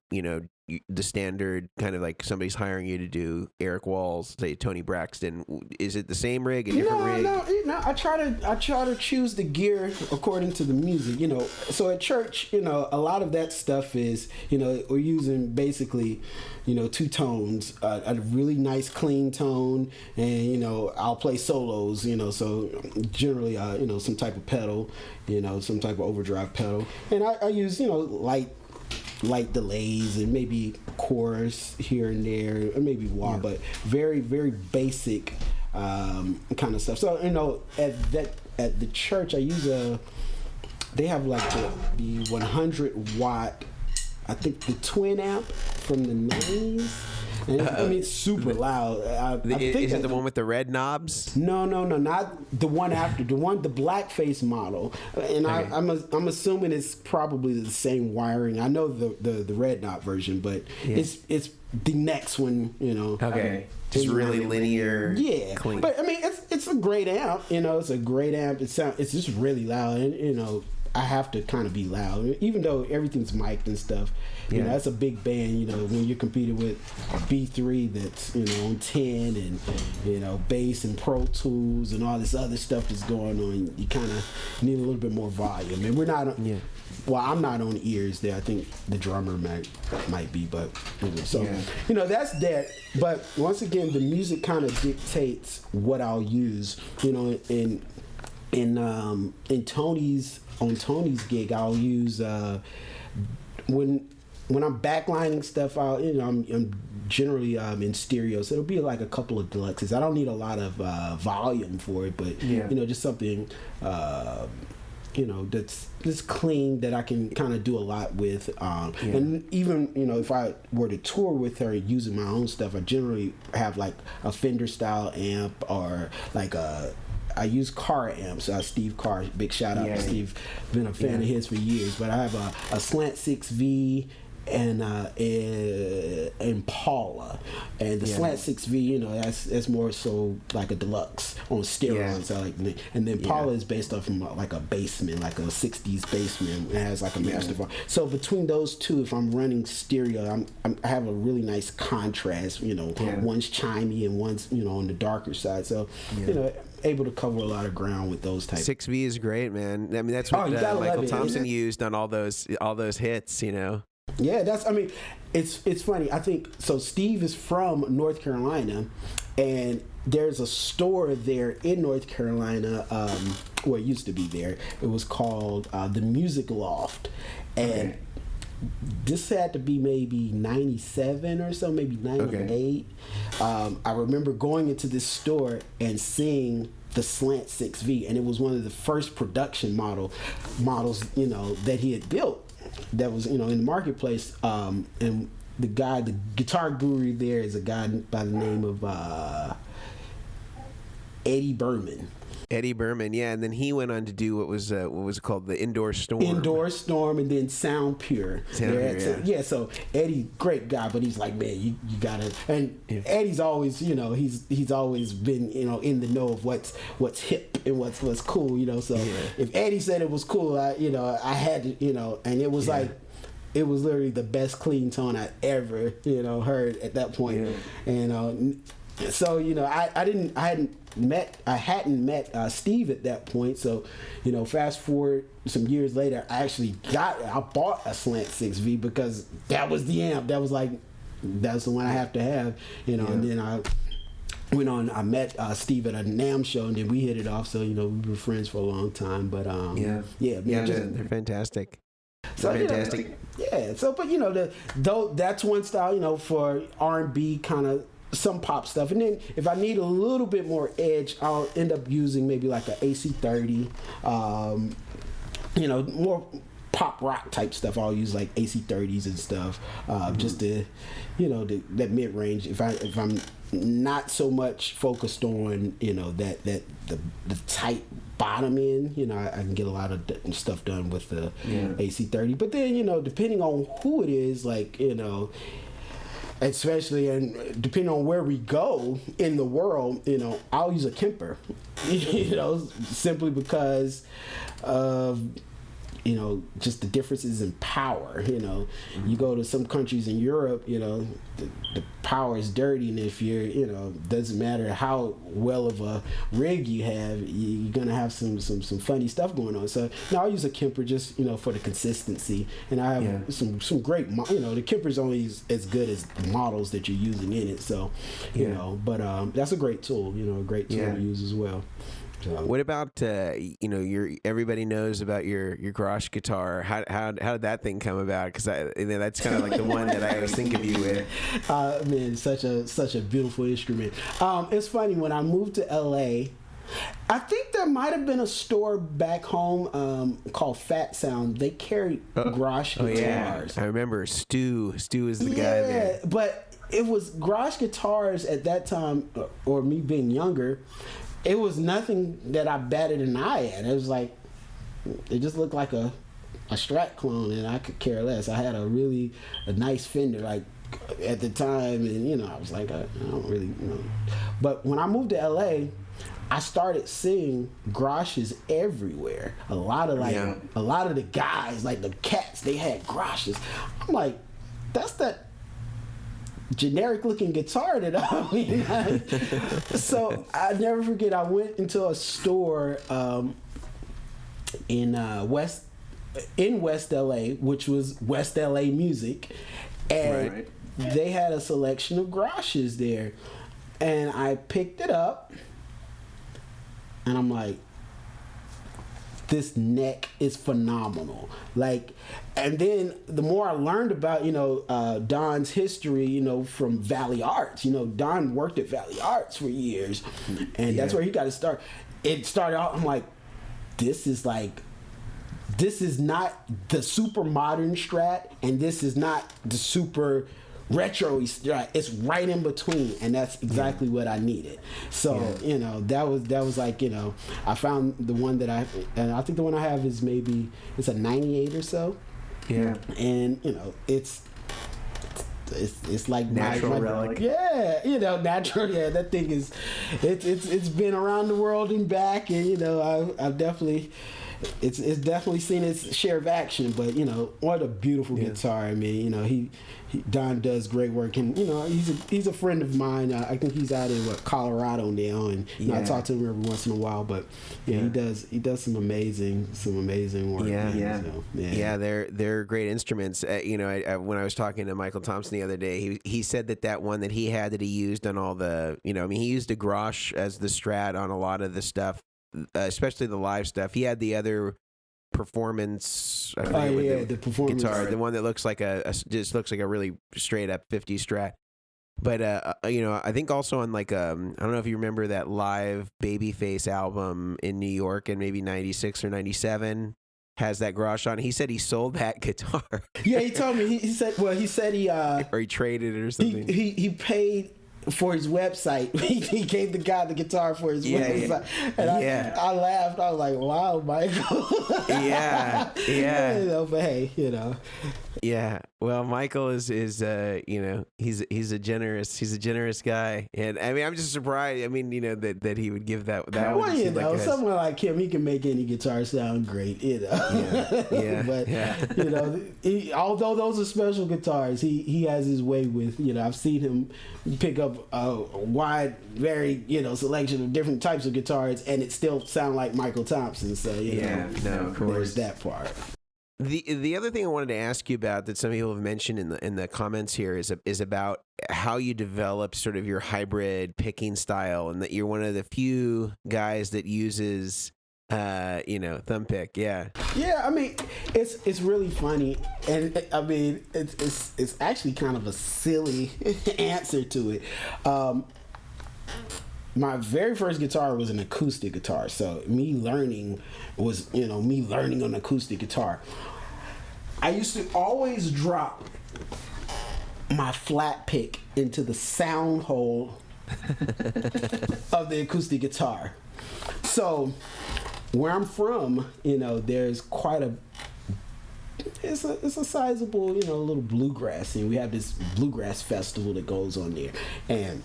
the standard kind of like somebody's hiring you to do Erick Walls, say Tony Braxton? Is it the same rig, a different rig? No. I try to choose the gear according to the music, So at church, a lot of that stuff is, we're using basically, two tones, a really nice clean tone, and I'll play solos, so generally some type of pedal, some type of overdrive pedal, and I use light delays and maybe chorus here and there, or maybe wah, but very, very basic kind of stuff. So at the church I use they have like the 100 watt, I think, the twin amp from the 90s. And it's super loud. Is it the one with the red knobs? No, not the one after. The blackface model. And okay. I'm assuming it's probably the same wiring. I know the red knob version, but it's the next one. Okay. Just really linear. Yeah. Clean. But I mean, it's a great amp. It's a great amp. It's just really loud, and I have to kind of be loud, even though everything's mic'd and stuff. That's a big band, when you're competing with B3 that's, on 10 and, bass and Pro Tools and all this other stuff that's going on, you kind of need a little bit more volume. And we're not, well, I'm not on ears there. I think the drummer might be, but, that's that. But once again, the music kind of dictates what I'll use, in Tony's gig, I'll use when I'm backlining stuff out. I'm generally in stereo, so it'll be like a couple of deluxes. I don't need a lot of volume for it, but just something that's clean that I can kind of do a lot with. And even if I were to tour with her using my own stuff, I generally have like a Fender style amp, or like I use car amps. Steve Carr, big shout out to Steve. Been a fan of his for years. But I have a Slant 6V and Impala, and the Slant 6V, that's more so like a deluxe on steroids. And then Impala is based off from like a Bassman, like a 60s Bassman. It has like a master bar. So between those two, if I'm running stereo, I have a really nice contrast. One's chimey and one's on the darker side. So able to cover a lot of ground with those types. 6V is great, man. I mean, that's what Michael Thompson used on all those hits, you know. Yeah, it's funny. I think so. Steve is from North Carolina, and there's a store there in North Carolina. Well, it used to be there. It was called the Music Loft, and this had to be maybe 97 or so, maybe 98. I remember going into this store and seeing the Slant 6V, and it was one of the first production models, you know, that he had built that was, you know, in the marketplace. And the guitar guru there is a guy by the name of Eddie Berman. Eddie Berman, yeah, and then he went on to do what was called the Indoor Storm. Indoor Storm, and then Sound Pure. So Eddie, great guy, but he's like, man, you gotta. And Eddie's always, you know, he's always been, you know, in the know of what's hip and what's cool, you know. So if Eddie said it was cool, I had to, you know, and it was like. It was literally the best clean tone I ever, you know, heard at that point. And so, you know, I hadn't met Steve at that point. So, you know, fast forward some years later, I bought a Slant 6V because that was the amp. That was like, that's the one I have to have, you know. And then I met Steve at a NAMM show, and then we hit it off. So, you know, we were friends for a long time. But they're fantastic. So, fantastic. So, but you know, that's one style, you know, for R&B kind of. Some pop stuff, and then if I need a little bit more edge, I'll end up using maybe like an AC30, you know, more pop rock type stuff. I'll use like AC30s and stuff, just to, you know, that mid range. If I'm not so much focused on, you know, the tight bottom end, you know, I can get a lot of stuff done with the AC30. But then, you know, depending on who it is, like, you know. Especially, and depending on where we go in the world, you know, I'll use a Kemper, you know, simply because of, you know, just the differences in power. You know, you go to some countries in Europe, you know, the power is dirty, and if you're, you know, doesn't matter how well of a rig you have, you're gonna have some funny stuff going on. So now I use a Kemper just, you know, for the consistency, and I have some great, you know, the Kemper's only as good as the models that you're using in it. So, you know, but that's a great tool, you know, a great tool to use as well. What about you know, everybody knows about your garage guitar? How did that thing come about? Because that's kind of like the one that I always think of you with. Man, such a beautiful instrument. It's funny, when I moved to LA, I think there might have been a store back home called Fat Sound. They carried garage guitars. I remember Stu is the guy there. But it was garage guitars at that time, or me being younger. It was nothing that I batted an eye at. It was like, it just looked like a Strat clone, and I could care less. I had a nice Fender, like, at the time, and, you know, I was like, I don't really, you know. But when I moved to LA, I started seeing garages everywhere. A lot of the guys, like the cats, they had garages. I'm like, that's that generic looking guitar that I mean. So I never forget, I went into a store in West LA, which was West LA Music, and they had a selection of garages there, and I picked it up, and I'm like, this neck is phenomenal. Like, and then the more I learned about, you know, Don's history, you know, from Valley Arts, you know, Don worked at Valley Arts for years, and that's where he got to start. It started out, I'm like, this is not the super modern Strat, and this is not the super retro Strat. It's right in between, and that's exactly what I needed. So you know, that was like, you know, I found the one that I think the one I have is maybe it's a 98 or so. Yeah, and you know, it's like natural relic. Yeah, you know, natural. Yeah, that thing is, it's been around the world and back, and you know, I've definitely, it's definitely seen its share of action, but what a beautiful guitar. I mean, he Don does great work, and he's a friend of mine. I think he's out in Colorado now, and I talk to him every once in a while. But he does some amazing work. They're great instruments. When I was talking to Michael Thompson the other day, he said that one that he had that he used on all the he used a Grosh as the Strat on a lot of the stuff, especially the live stuff. He had the other performance. The performance guitar, the one that looks like just looks like a really straight up 50s Strat. But I think also on I don't know if you remember that live Babyface album in New York in maybe 96 or 97 has that Grosh on. He said he sold that guitar. Yeah, he told me. He said he or he traded it or something. He paid for his website. He gave the guy the guitar for his website. And I laughed. I was like, wow, Michael. But hey, Yeah. Well, Michael is he's a generous guy, and I mean I'm just surprised. I mean that he would give that. Well, someone like him, he can make any guitar sound great. But although those are special guitars, he has his way with. I've seen him pick up a wide, very selection of different types of guitars, and it still sound like Michael Thompson. So of course, there's that part. The other thing I wanted to ask you about that some people have mentioned in the comments here is about how you develop sort of your hybrid picking style, and that you're one of the few guys that uses thumb pick. Yeah, I mean it's really funny, and I mean it's actually kind of a silly answer to it. My very first guitar was an acoustic guitar, so me learning on acoustic guitar. I used to always drop my flat pick into the sound hole of the acoustic guitar. So where I'm from, there's quite it's a sizable, little bluegrass scene. We have this bluegrass festival that goes on there, and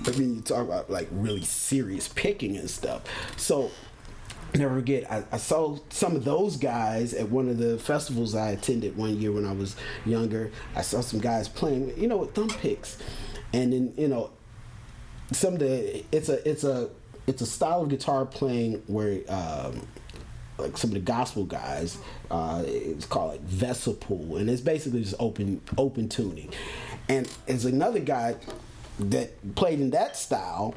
I mean, you talk about like really serious picking and stuff. So never forget, I saw some of those guys at one of the festivals I attended one year when I was younger. I saw some guys playing, with thumb picks, and then some of the it's a style of guitar playing where like some of the gospel guys, it's called like vessel pull, and it's basically just open tuning. And there's another guy that played in that style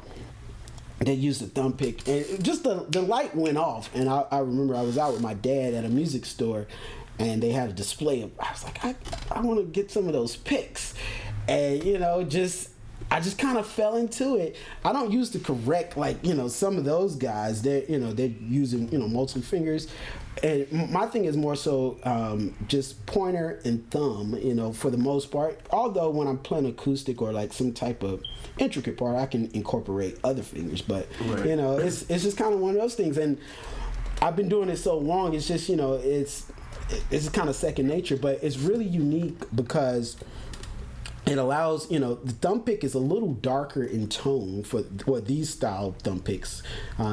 that used a thumb pick, and just the light went off. And I remember I was out with my dad at a music store, and they had a display of, I was like, I want to get some of those picks, and I just kind of fell into it. I don't use the correct, some of those guys, they're using, multiple fingers. And my thing is more so just pointer and thumb, for the most part. Although when I'm playing acoustic or like some type of intricate part, I can incorporate other fingers. But, right. It's just kind of one of those things. And I've been doing it so long, it's just, it's kind of second nature. But it's really unique because it allows, the thumb pick is a little darker in tone for these style thumb picks.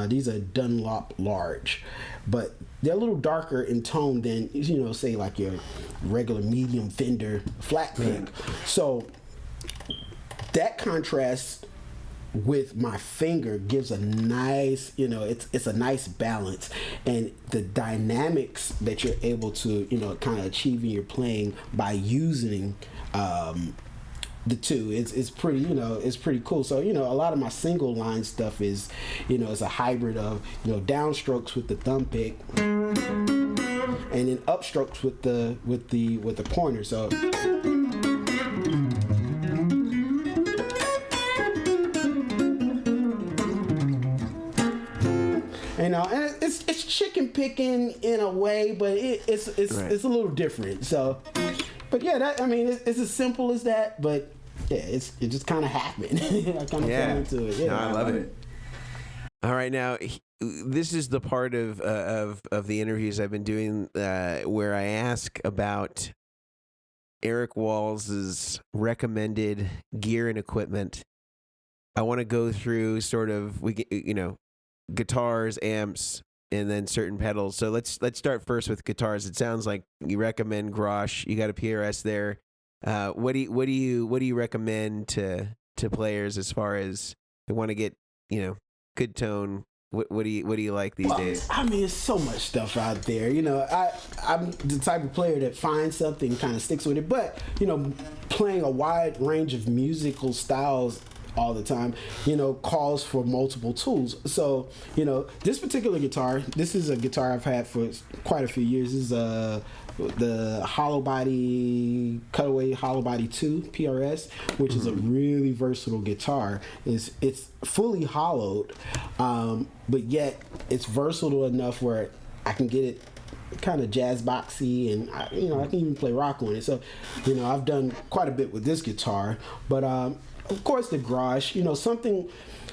These are Dunlop large, but they're a little darker in tone than, say like your regular medium Fender flat pick. So that contrast with my finger gives a nice, it's a nice balance, and the dynamics that you're able to, kind of achieve in your playing by using the two, it's pretty, it's pretty cool. So, a lot of my single line stuff is, it's a hybrid of, downstrokes with the thumb pick and then upstrokes with the pointer. So and it's chicken picking in a way, but it's a little different. So, but yeah, it's as simple as that. But yeah, it just kind of happened. I kind of fell into it. Yeah, no, I love it. All right, now this is the part of the interviews I've been doing where I ask about Erick Walls's recommended gear and equipment. I want to go through sort of guitars, amps, then certain pedals. So let's start first with guitars. It sounds like you recommend Grosh. You got a PRS there. What do you recommend to players as far as they want to get good tone? What do you like these days? I mean, there's so much stuff out there. I'm the type of player that finds something and kind of sticks with it. But playing a wide range of musical styles all the time, calls for multiple tools. So, this particular guitar, this is a guitar I've had for quite a few years. This is the Hollow Body Cutaway Hollow Body 2 PRS, which is a really versatile guitar. It's fully hollowed, but yet it's versatile enough where I can get it kind of jazz boxy, and I can even play rock on it. So, I've done quite a bit with this guitar. But of course, the Grosh,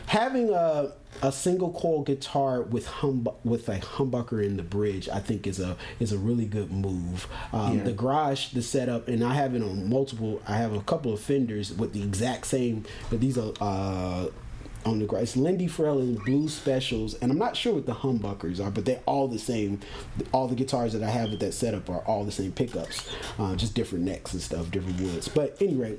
having a single coil guitar with a humbucker in the bridge, I think is a really good move. The Grosh, the setup, and I have it on multiple. I have a couple of Fenders with the exact same, but these are on the Grosh. It's Lindy Freleng Blue Specials, and I'm not sure what the humbuckers are, but they're all the same. All the guitars that I have with that setup are all the same pickups, just different necks and stuff, different woods. But anyway,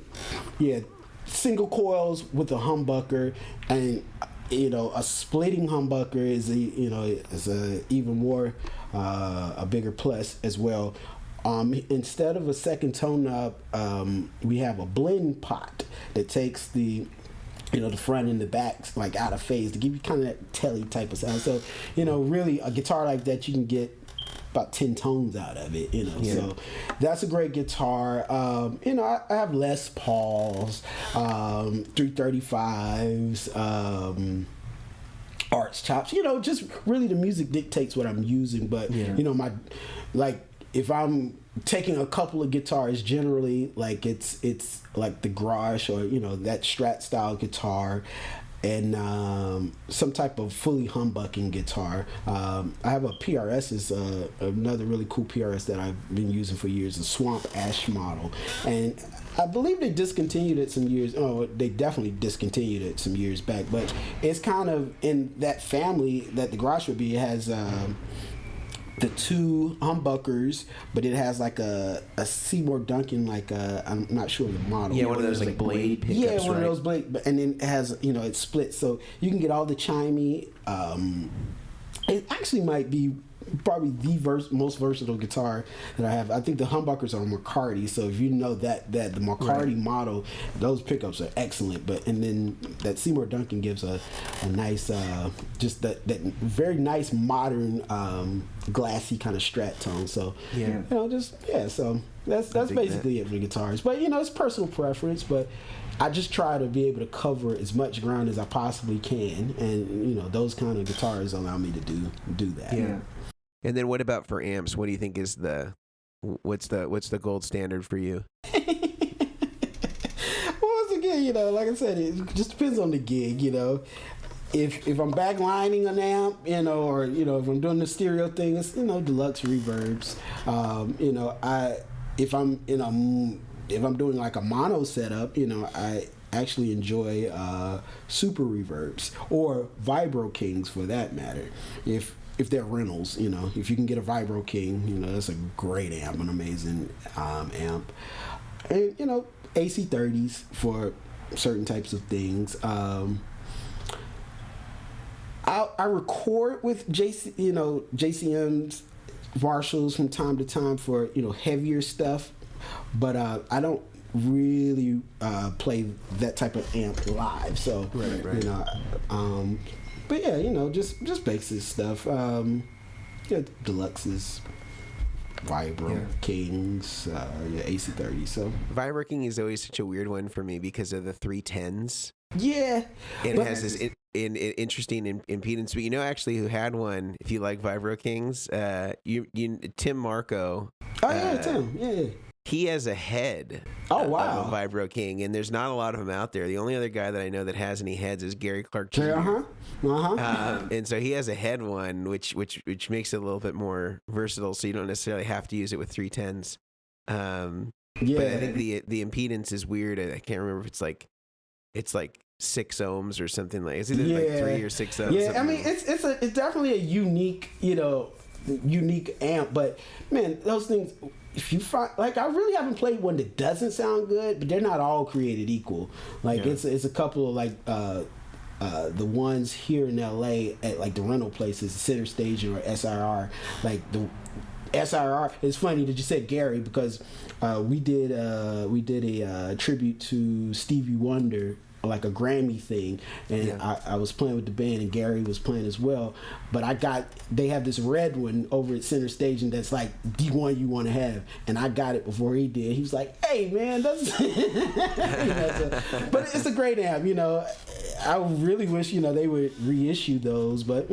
yeah. Single coils with a humbucker, and a splitting humbucker is a even more a bigger plus as well. Instead of a second tone knob, we have a blend pot that takes the front and the back like out of phase to give you kind of that telly type of sound. So really a guitar like that, you can get about 10 tones out of it, So that's a great guitar. I have Les Pauls, 335s, Arts Chops. Just really the music dictates what I'm using. But if I'm taking a couple of guitars, generally like it's like the Grosh or that Strat style guitar, and some type of fully humbucking guitar. I have a PRS, is another really cool PRS that I've been using for years, a Swamp Ash model. And I believe they discontinued it some years. Oh, they definitely discontinued it some years back. But it's kind of in that family that the Grosh would be. It has the two humbuckers, but it has like a Seymour Duncan, I'm not sure the model. Yeah, one of those like blade pickups. Yeah, one of those blade, and then it has it splits, so you can get all the chimey. It actually might be probably the most versatile guitar that I have. I think the humbuckers are McCarty, so if you know that the McCarty model, those pickups are excellent. And then that Seymour Duncan gives a nice, just that very nice modern glassy kind of Strat tone. So so that's basically it for the guitars. But it's personal preference, but I just try to be able to cover as much ground as I possibly can, and those kind of guitars allow me to do that. Yeah. And then what about for amps? What do you think is what's the gold standard for you? Well, once again, like I said, it just depends on the gig. If I'm backlining an amp, or if I'm doing the stereo thing, it's deluxe reverbs. If I'm doing like a mono setup, I actually enjoy super reverbs or Vibro Kings for that matter. If they're rentals, if you can get a Vibro King, that's a great amp, an amazing amp. And, AC30s for certain types of things. I record with JCM's Marshalls from time to time for, heavier stuff, but I don't really play that type of amp live. So, right. But yeah, just basic stuff. Deluxes, Vibro Kings, AC30. So Vibro King is always such a weird one for me because of the 310s. Yeah, and it has this interesting impedance. But actually, who had one? If you like Vibro Kings, Tim Marco. Oh yeah, Tim. Yeah. He has a head of a Vibro King, and there's not a lot of them out there. The only other guy that I know that has any heads is Gary Clark Jr. And so he has a head one, which makes it a little bit more versatile, so you don't necessarily have to use it with 310s. But I think the impedance is weird. I can't remember if it's like 6 ohms or something like. It's either like 3 or 6 ohms. Yeah, I mean it's definitely a unique amp, but man, those things. If you find, like, I really haven't played one that doesn't sound good, but they're not all created equal. Like it's a couple of like the ones here in LA at like the rental places, Center Stage or SRR. Like the SRR, it's funny that you said Gary, because we did a tribute to Stevie Wonder, like a Grammy thing, and I was playing with the band and Gary was playing as well, but they have this red one over at Center Stage, and that's like the one you want to have, and I got it before he did. He was like, hey man, that's but it's a great amp. I really wish they would reissue those, but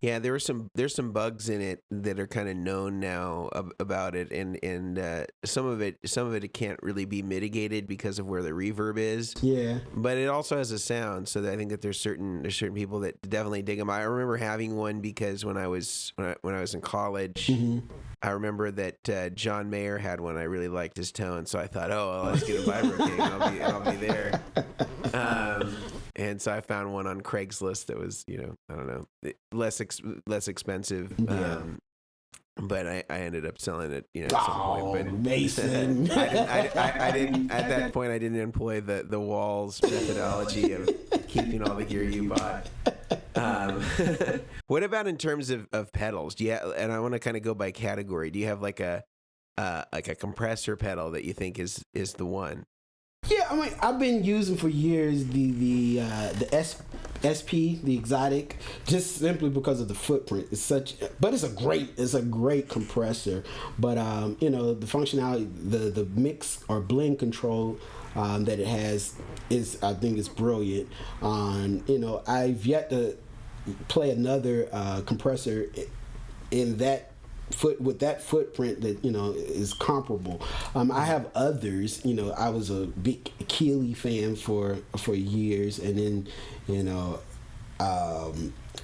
Yeah, there's some bugs in it that are kind of known now about it, and some of it can't really be mitigated because of where the reverb is. Yeah, but it also has a sound, so I think that there's certain people that definitely dig them. I remember having one because when I was in college, I remember that John Mayer had one. I really liked his tone, so I thought, let's get a Vibro King. I'll be there. And so I found one on Craigslist that was, I don't know, less expensive. But I ended up selling it, at some point. But Mason. I didn't at that point. I didn't employ the Walls methodology of keeping all the gear you bought. What about in terms of pedals? And I want to kind of go by category. Do you have like a compressor pedal that you think is the one? Yeah, I mean, I've been using for years the SP, the Exotic, just simply because of the footprint. But it's a great compressor. But the functionality, the mix or blend control that it has I think is brilliant. I've yet to play another compressor in that with that footprint that is comparable. I have others. I was a big Keeley fan for years, and then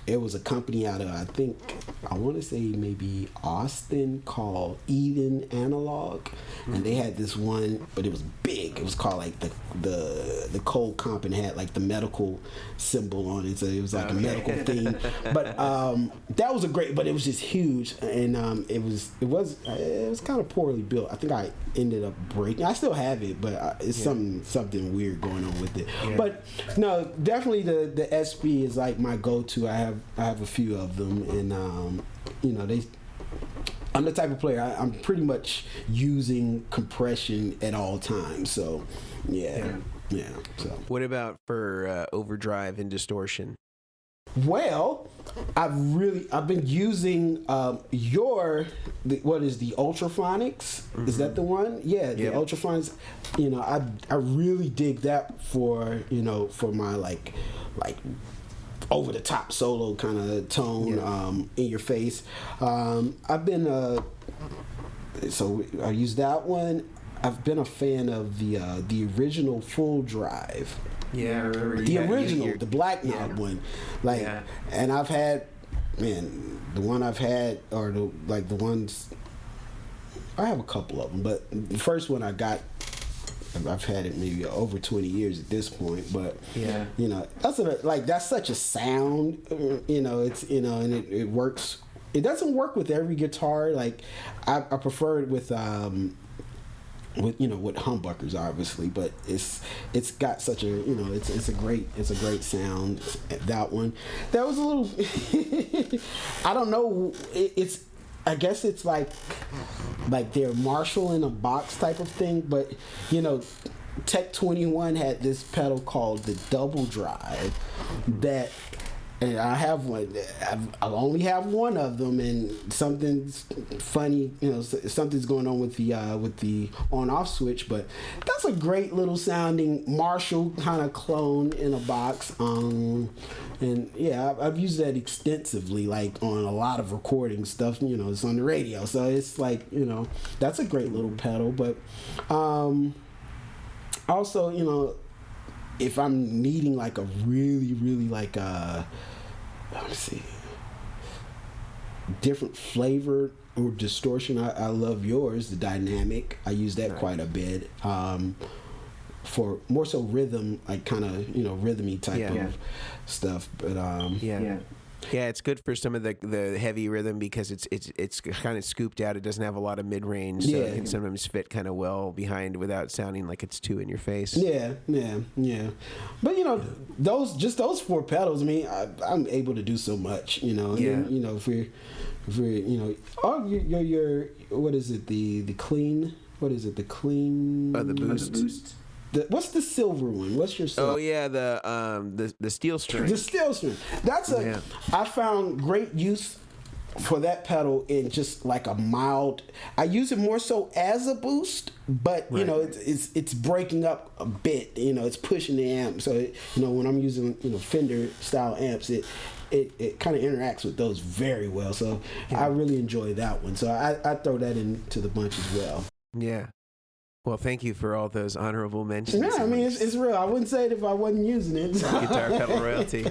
it was a company out of, I want to say maybe Austin, called Eden Analog, and they had this one, but it was big. It was called like the Cold Comp, and had like the medical symbol on it, so it was like a medical thing. But that was but it was just huge, and it was kind of poorly built. I think I ended up breaking. I still have it, but it's something weird going on with it. Yeah. But no, definitely the SP is like my go-to. I have a few of them, and I'm the type of player, I'm pretty much using compression at all times. So yeah. So what about for overdrive and distortion? Well, I've been using what is the Ultraphonics? Mm-hmm. Is that the one? Yeah, the Ultraphonics. I really dig that for my like over the top solo kind of tone, in your face. I've been so I use that one. I've been a fan of the original Full Drive. Yeah, I remember the original, the black knob one. And I've had, the one I've had, or the ones, I have a couple of them, but the first one I got, I've had it maybe over 20 years at this point, but that's such a sound, it's, and it works. It doesn't work with every guitar. Like I prefer it with humbuckers, obviously, but it's got such a it's a great sound. That one, that was a little I don't know, I guess it's like they're Marshall in a box type of thing, but Tech 21 had this pedal called the Double Drive that. And I have one. I only have one of them, and something's funny. Something's going on with the on-off switch. But that's a great little sounding Marshall kind of clone in a box. And yeah, I've used that extensively, like on a lot of recording stuff. It's on the radio, so it's like that's a great little pedal. But also, if I'm needing like a really, really like let me see, different flavor or distortion, I love yours, the Dynamic. I use that quite a bit. for more so rhythm, like kind of rhythmy type of stuff. But yeah, it's good for some of the heavy rhythm because it's kind of scooped out. It doesn't have a lot of mid range, so it can sometimes fit kind of well behind without sounding like it's too in your face. Yeah. But those 4 pedals. I mean, I'm able to do so much. And then, if we're your what is it, the clean? What is it? The clean? The boost. What's the silver one? What's your silver? Oh yeah, the steel string. The steel string. That's I found great use for that pedal in just like a mild. I use it more so as a boost, but it's breaking up a bit. It's pushing the amp. So when I'm using Fender style amps, it kind of interacts with those very well. So I really enjoy that one. So I throw that into the bunch as well. Yeah. Well, thank you for all those honorable mentions. Yeah, I mean, it's real. I wouldn't say it if I wasn't using it. Guitar pedal royalty.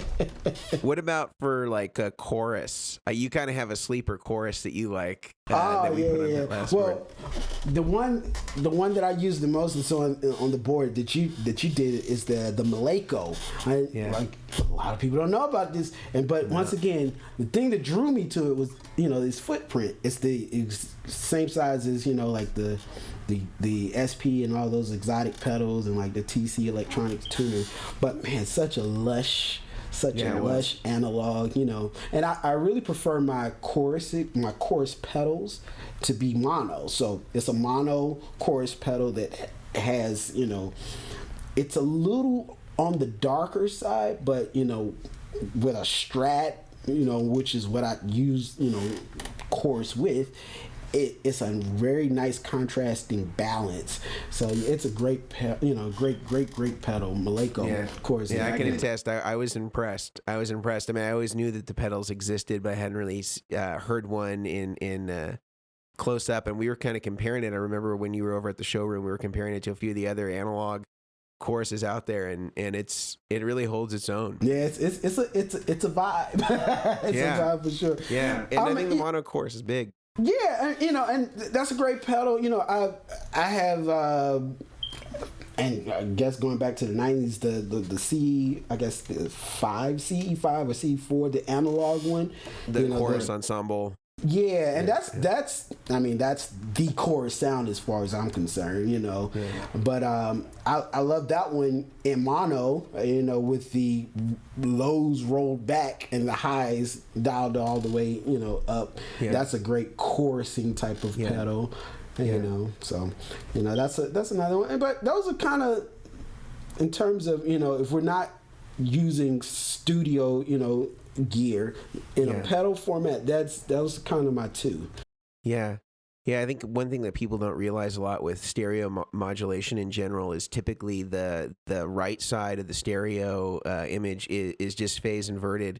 What about for like a chorus? You kind of have a sleeper chorus that you like. That we put on that last word. the one that I use the most is on the board that you did is the Maleko. Like a lot of people don't know about this, but once again, the thing that drew me to it was this footprint. It's the same size as like the SP and all those exotic pedals and like the TC Electronics tuner, but man, such a lush analog, and I really prefer my chorus pedals to be mono. So it's a mono chorus pedal that has, it's a little on the darker side, but with a Strat, which is what I use, chorus with. It's a very nice contrasting balance. So it's a great great pedal. Maleko, of course. Yeah, I can attest. I was impressed. I mean, I always knew that the pedals existed, but I hadn't really heard one in close up. And we were kind of comparing it. I remember when you were over at the showroom, we were comparing it to a few of the other analog choruses out there, and it really holds its own. Yeah, it's a vibe. It's a vibe for sure. Yeah, and I think the mono chorus is big. Yeah, and that's a great pedal. I have, and I guess going back to the 90s, the C, I guess the CE5 or C4, the analog one, the chorus ensemble. Yeah, and that's the chorus sound as far as I'm concerned, But I love that one in mono, with the lows rolled back and the highs dialed all the way, up. Yeah. That's a great chorusing type of pedal, So, that's another one. But those are kind of, in terms of, if we're not using studio, gear in a pedal format, that was kind of my 2. Yeah, I think one thing that people don't realize a lot with stereo modulation in general is typically the right side of the stereo image is just phase inverted,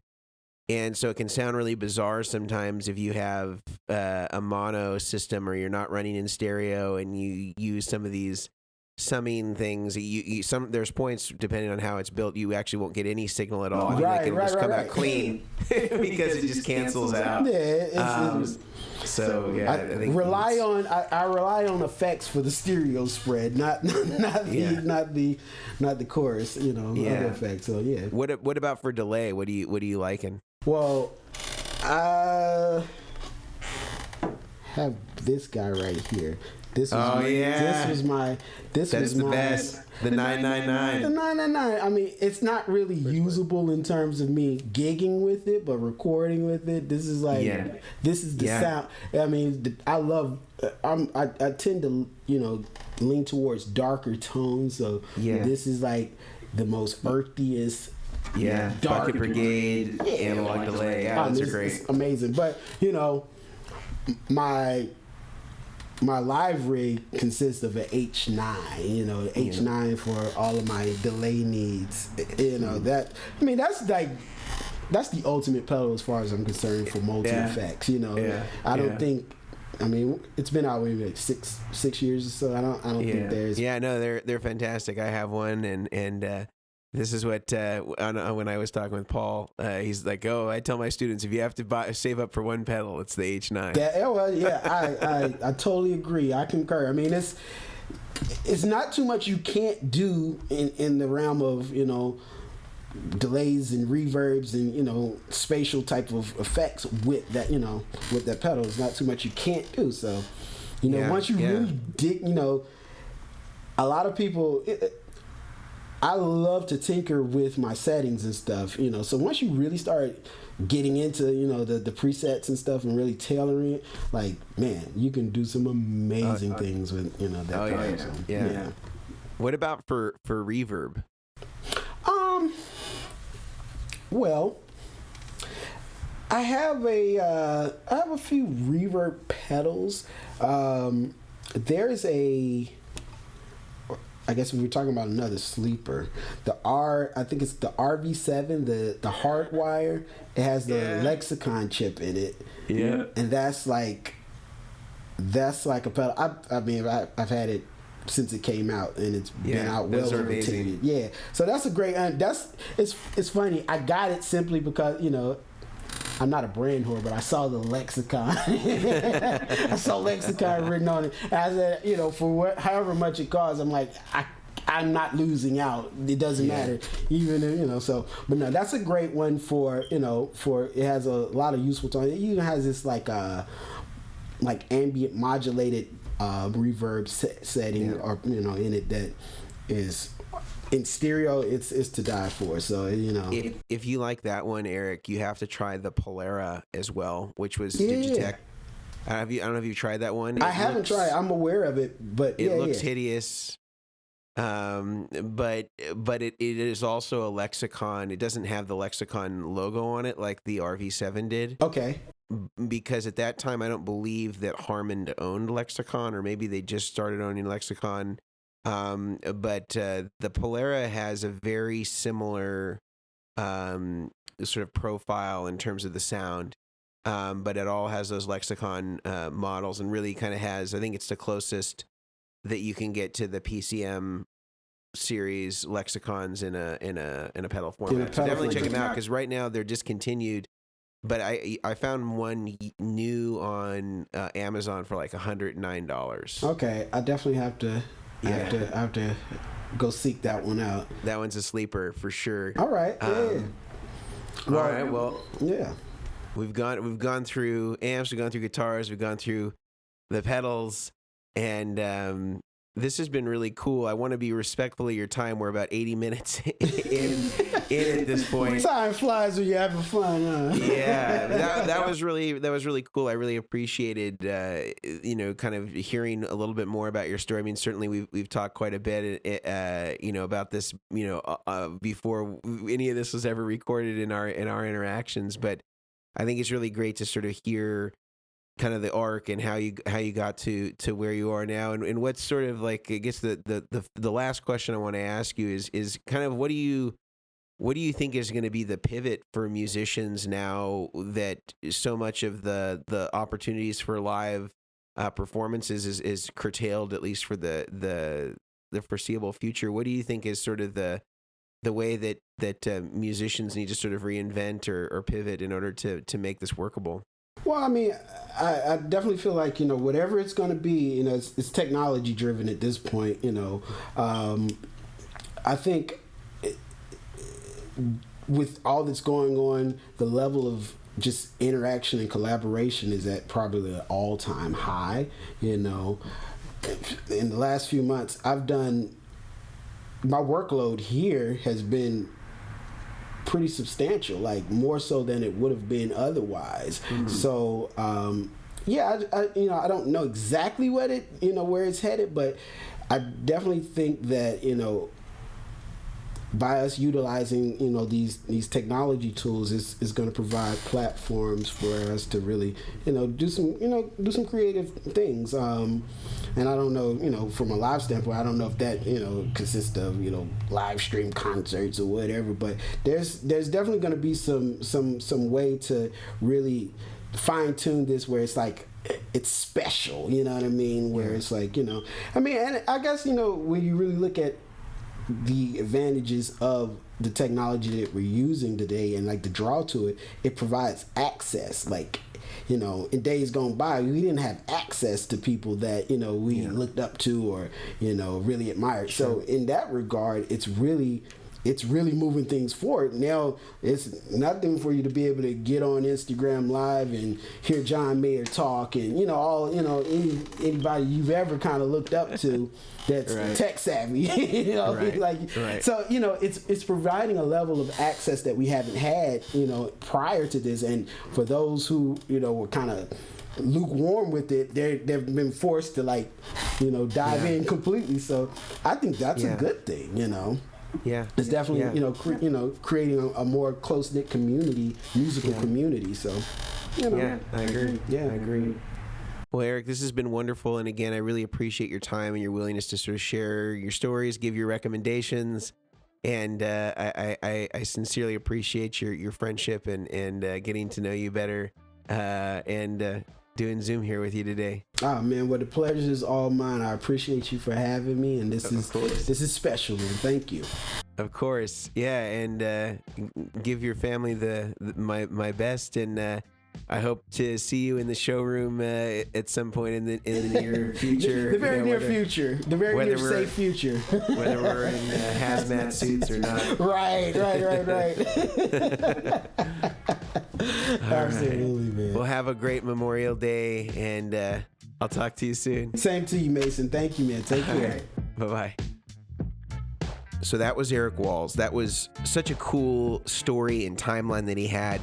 and so it can sound really bizarre sometimes if you have a mono system or you're not running in stereo and you use some of these summing things. There's points depending on how it's built, you actually won't get any signal at all. It'll just come out clean because it just cancels out. Yeah, I rely on effects for the stereo spread, not the chorus. Other effects. So yeah. What about for delay? What are you liking? Well, I have this guy right here. This was the best. The 999. The 999. I mean, it's not really usable in terms of me gigging with it, but recording with it. This is this is the sound. I mean, I tend to lean towards darker tones. So this is like the most earthiest. Yeah, Bucket Brigade, analog delay. Yeah, those are great. It's amazing. But my live rig consists of an H9, H9 for all of my delay needs. That's the ultimate pedal as far as I'm concerned for multi-effects. I don't think. I mean, it's been out maybe like six years or so. I don't think there's. Yeah, no, they're fantastic. I have one, and this is what when I was talking with Paul, he's like, "Oh, I tell my students if you have to save up for one pedal, it's the H9." I totally agree. I concur. I mean, it's not too much you can't do in the realm of, you know, delays and reverbs and, you know, spatial type of effects with that, you know, with that pedal. It's not too much you can't do. So, you know, once you really dig, you know, a lot of people, I love to tinker with my settings and stuff, you know. So once you really start getting into, you know, the presets and stuff and really tailoring it, like, man, you can do some amazing things with, you know, that pedal. So, yeah. What about for reverb? Well, I have a few reverb pedals. There's I guess if we're talking about another sleeper, I think it's the RV7, the hardwire. It has the Lexicon chip in it. Yeah. And that's like a pedal. I mean, I've had it since it came out, and it's been out well over 10 years. Yeah. So that's a great. It's funny. I got it simply because, you know, I'm not a brand whore, but I saw the Lexicon. I saw Lexicon written on it. And I said, you know, for however much it costs, I'm like, I'm not losing out. It doesn't matter, even if, you know. So, but no, that's a great one for, you know, it has a lot of useful tone. It even has this like ambient modulated reverb setting, or, you know, in it that is. In stereo, it's to die for. So, you know, if you like that one, Eric, you have to try the Polera as well, which was Digitech. I don't know if you've tried that one. I haven't tried. I'm aware of it, but it looks hideous. But it is also a Lexicon. It doesn't have the Lexicon logo on it like the RV7 did. Okay. Because at that time, I don't believe that Harman owned Lexicon, or maybe they just started owning Lexicon. But the Polera has a very similar sort of profile in terms of the sound, but it all has those Lexicon models, and really kind of has, I think it's the closest that you can get to the PCM series Lexicons in a pedal format. So definitely check them out, because right now they're discontinued. But I found one new on Amazon for like $109. Okay, I definitely have to. I have to go seek that one out. That one's a sleeper for sure. All right. Yeah. All right. Well. Yeah. We've gone through amps. We've gone through guitars. We've gone through the pedals, and this has been really cool. I want to be respectful of your time. We're about 80 minutes in at this point. Time flies when you're having fun, huh? Yeah, that was really cool. I really appreciated you know, kind of hearing a little bit more about your story. I mean, certainly we've talked quite a bit you know, about this, you know, before any of this was ever recorded in our interactions. But I think it's really great to sort of hear kind of the arc and how you got to where you are now, and what's sort of like, I guess the last question I want to ask you is kind of what do you think is going to be the pivot for musicians now that so much of the opportunities for live performances is curtailed, at least for the foreseeable future? What do you think is sort of the way that musicians need to sort of reinvent or pivot in order to make this workable? Well, I mean, I definitely feel like, you know, whatever it's going to be, you know, it's technology driven at this point, you know. I think with all that's going on, the level of just interaction and collaboration is at probably an all-time high, you know. In the last few months, my workload here has been pretty substantial, like more so than it would have been otherwise. Mm-hmm. So I you know, I don't know exactly where it's headed, but I definitely think that, you know, by us utilizing, you know, these technology tools is going to provide platforms for us to really, you know, do some creative things. And I don't know, you know, from a live standpoint, I don't know if that, you know, consists of, you know, live stream concerts or whatever, but there's definitely going to be some way to really fine tune this where it's like, it's special, you know what I mean? Where it's like, you know, I mean, and I guess, you know, when you really look at the advantages of the technology that we're using today and like the draw to it, it provides access. Like, you know, in days gone by, we didn't have access to people that, you know, we looked up to or, you know, really admired. Sure. So in that regard, it's really moving things forward. Now it's nothing for you to be able to get on Instagram Live and hear John Mayer talk and, you know, all, you know, anybody you've ever kind of looked up to that's tech savvy, you know, so, you know, it's providing a level of access that we haven't had, you know, prior to this. And for those who, you know, were kind of lukewarm with it, they've been forced to, like, you know, dive in completely. So I think that's a good thing, you know. Yeah, it's definitely you know creating a more close knit community, musical community. So, you know, I agree. I agree. Well, Erick, this has been wonderful, and again, I really appreciate your time and your willingness to sort of share your stories, give your recommendations, and I sincerely appreciate your friendship and getting to know you better, and doing Zoom here with you today. Oh man, well, the pleasure is all mine. I appreciate you for having me, and this is special, man. Thank you. Of course, yeah, and give your family my best, and I hope to see you in the showroom at some point in the near future. The very near future. The very near safe future. Whether we're in hazmat suits or not. Right. Absolutely, man. Well, have a great Memorial Day, and I'll talk to you soon. Same to you, Mason. Thank you, man. Take care. Right. Bye-bye. So that was Erick Walls. That was such a cool story and timeline that he had.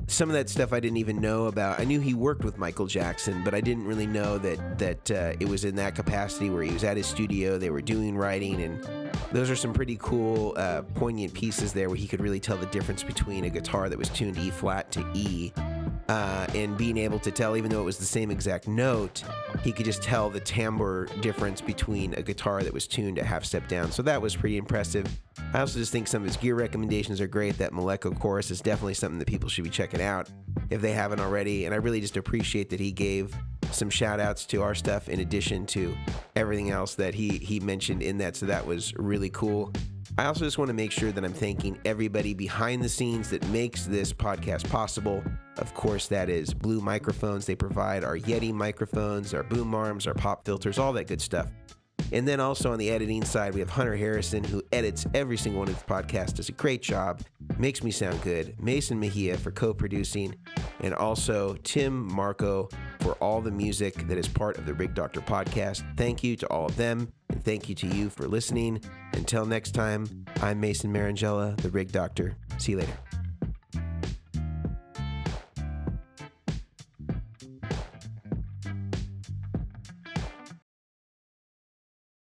Some of that stuff I didn't even know about. I knew he worked with Michael Jackson, but I didn't really know that it was in that capacity where he was at his studio, they were doing writing, and those are some pretty cool, poignant pieces there where he could really tell the difference between a guitar that was tuned E flat to E, and being able to tell, even though it was the same exact note, he could just tell the timbre difference between a guitar that was tuned a half step down. So that was pretty impressive. I also just think some of his gear recommendations are great. That Maleko chorus is definitely something that people should be checking out if they haven't already. And I really just appreciate that he gave some shout outs to our stuff in addition to everything else that he mentioned in that. So that was really cool. I also just want to make sure that I'm thanking everybody behind the scenes that makes this podcast possible. Of course, that is Blue Microphones. They provide our Yeti microphones, our boom arms, our pop filters, all that good stuff. And then also on the editing side, we have Hunter Harrison, who edits every single one of the podcasts, does a great job, makes me sound good. Mason Mejia for co-producing, and also Tim Marco for all the music that is part of the Rig Doctor podcast. Thank you to all of them, and thank you to you for listening. Until next time, I'm Mason Marangella, the Rig Doctor. See you later.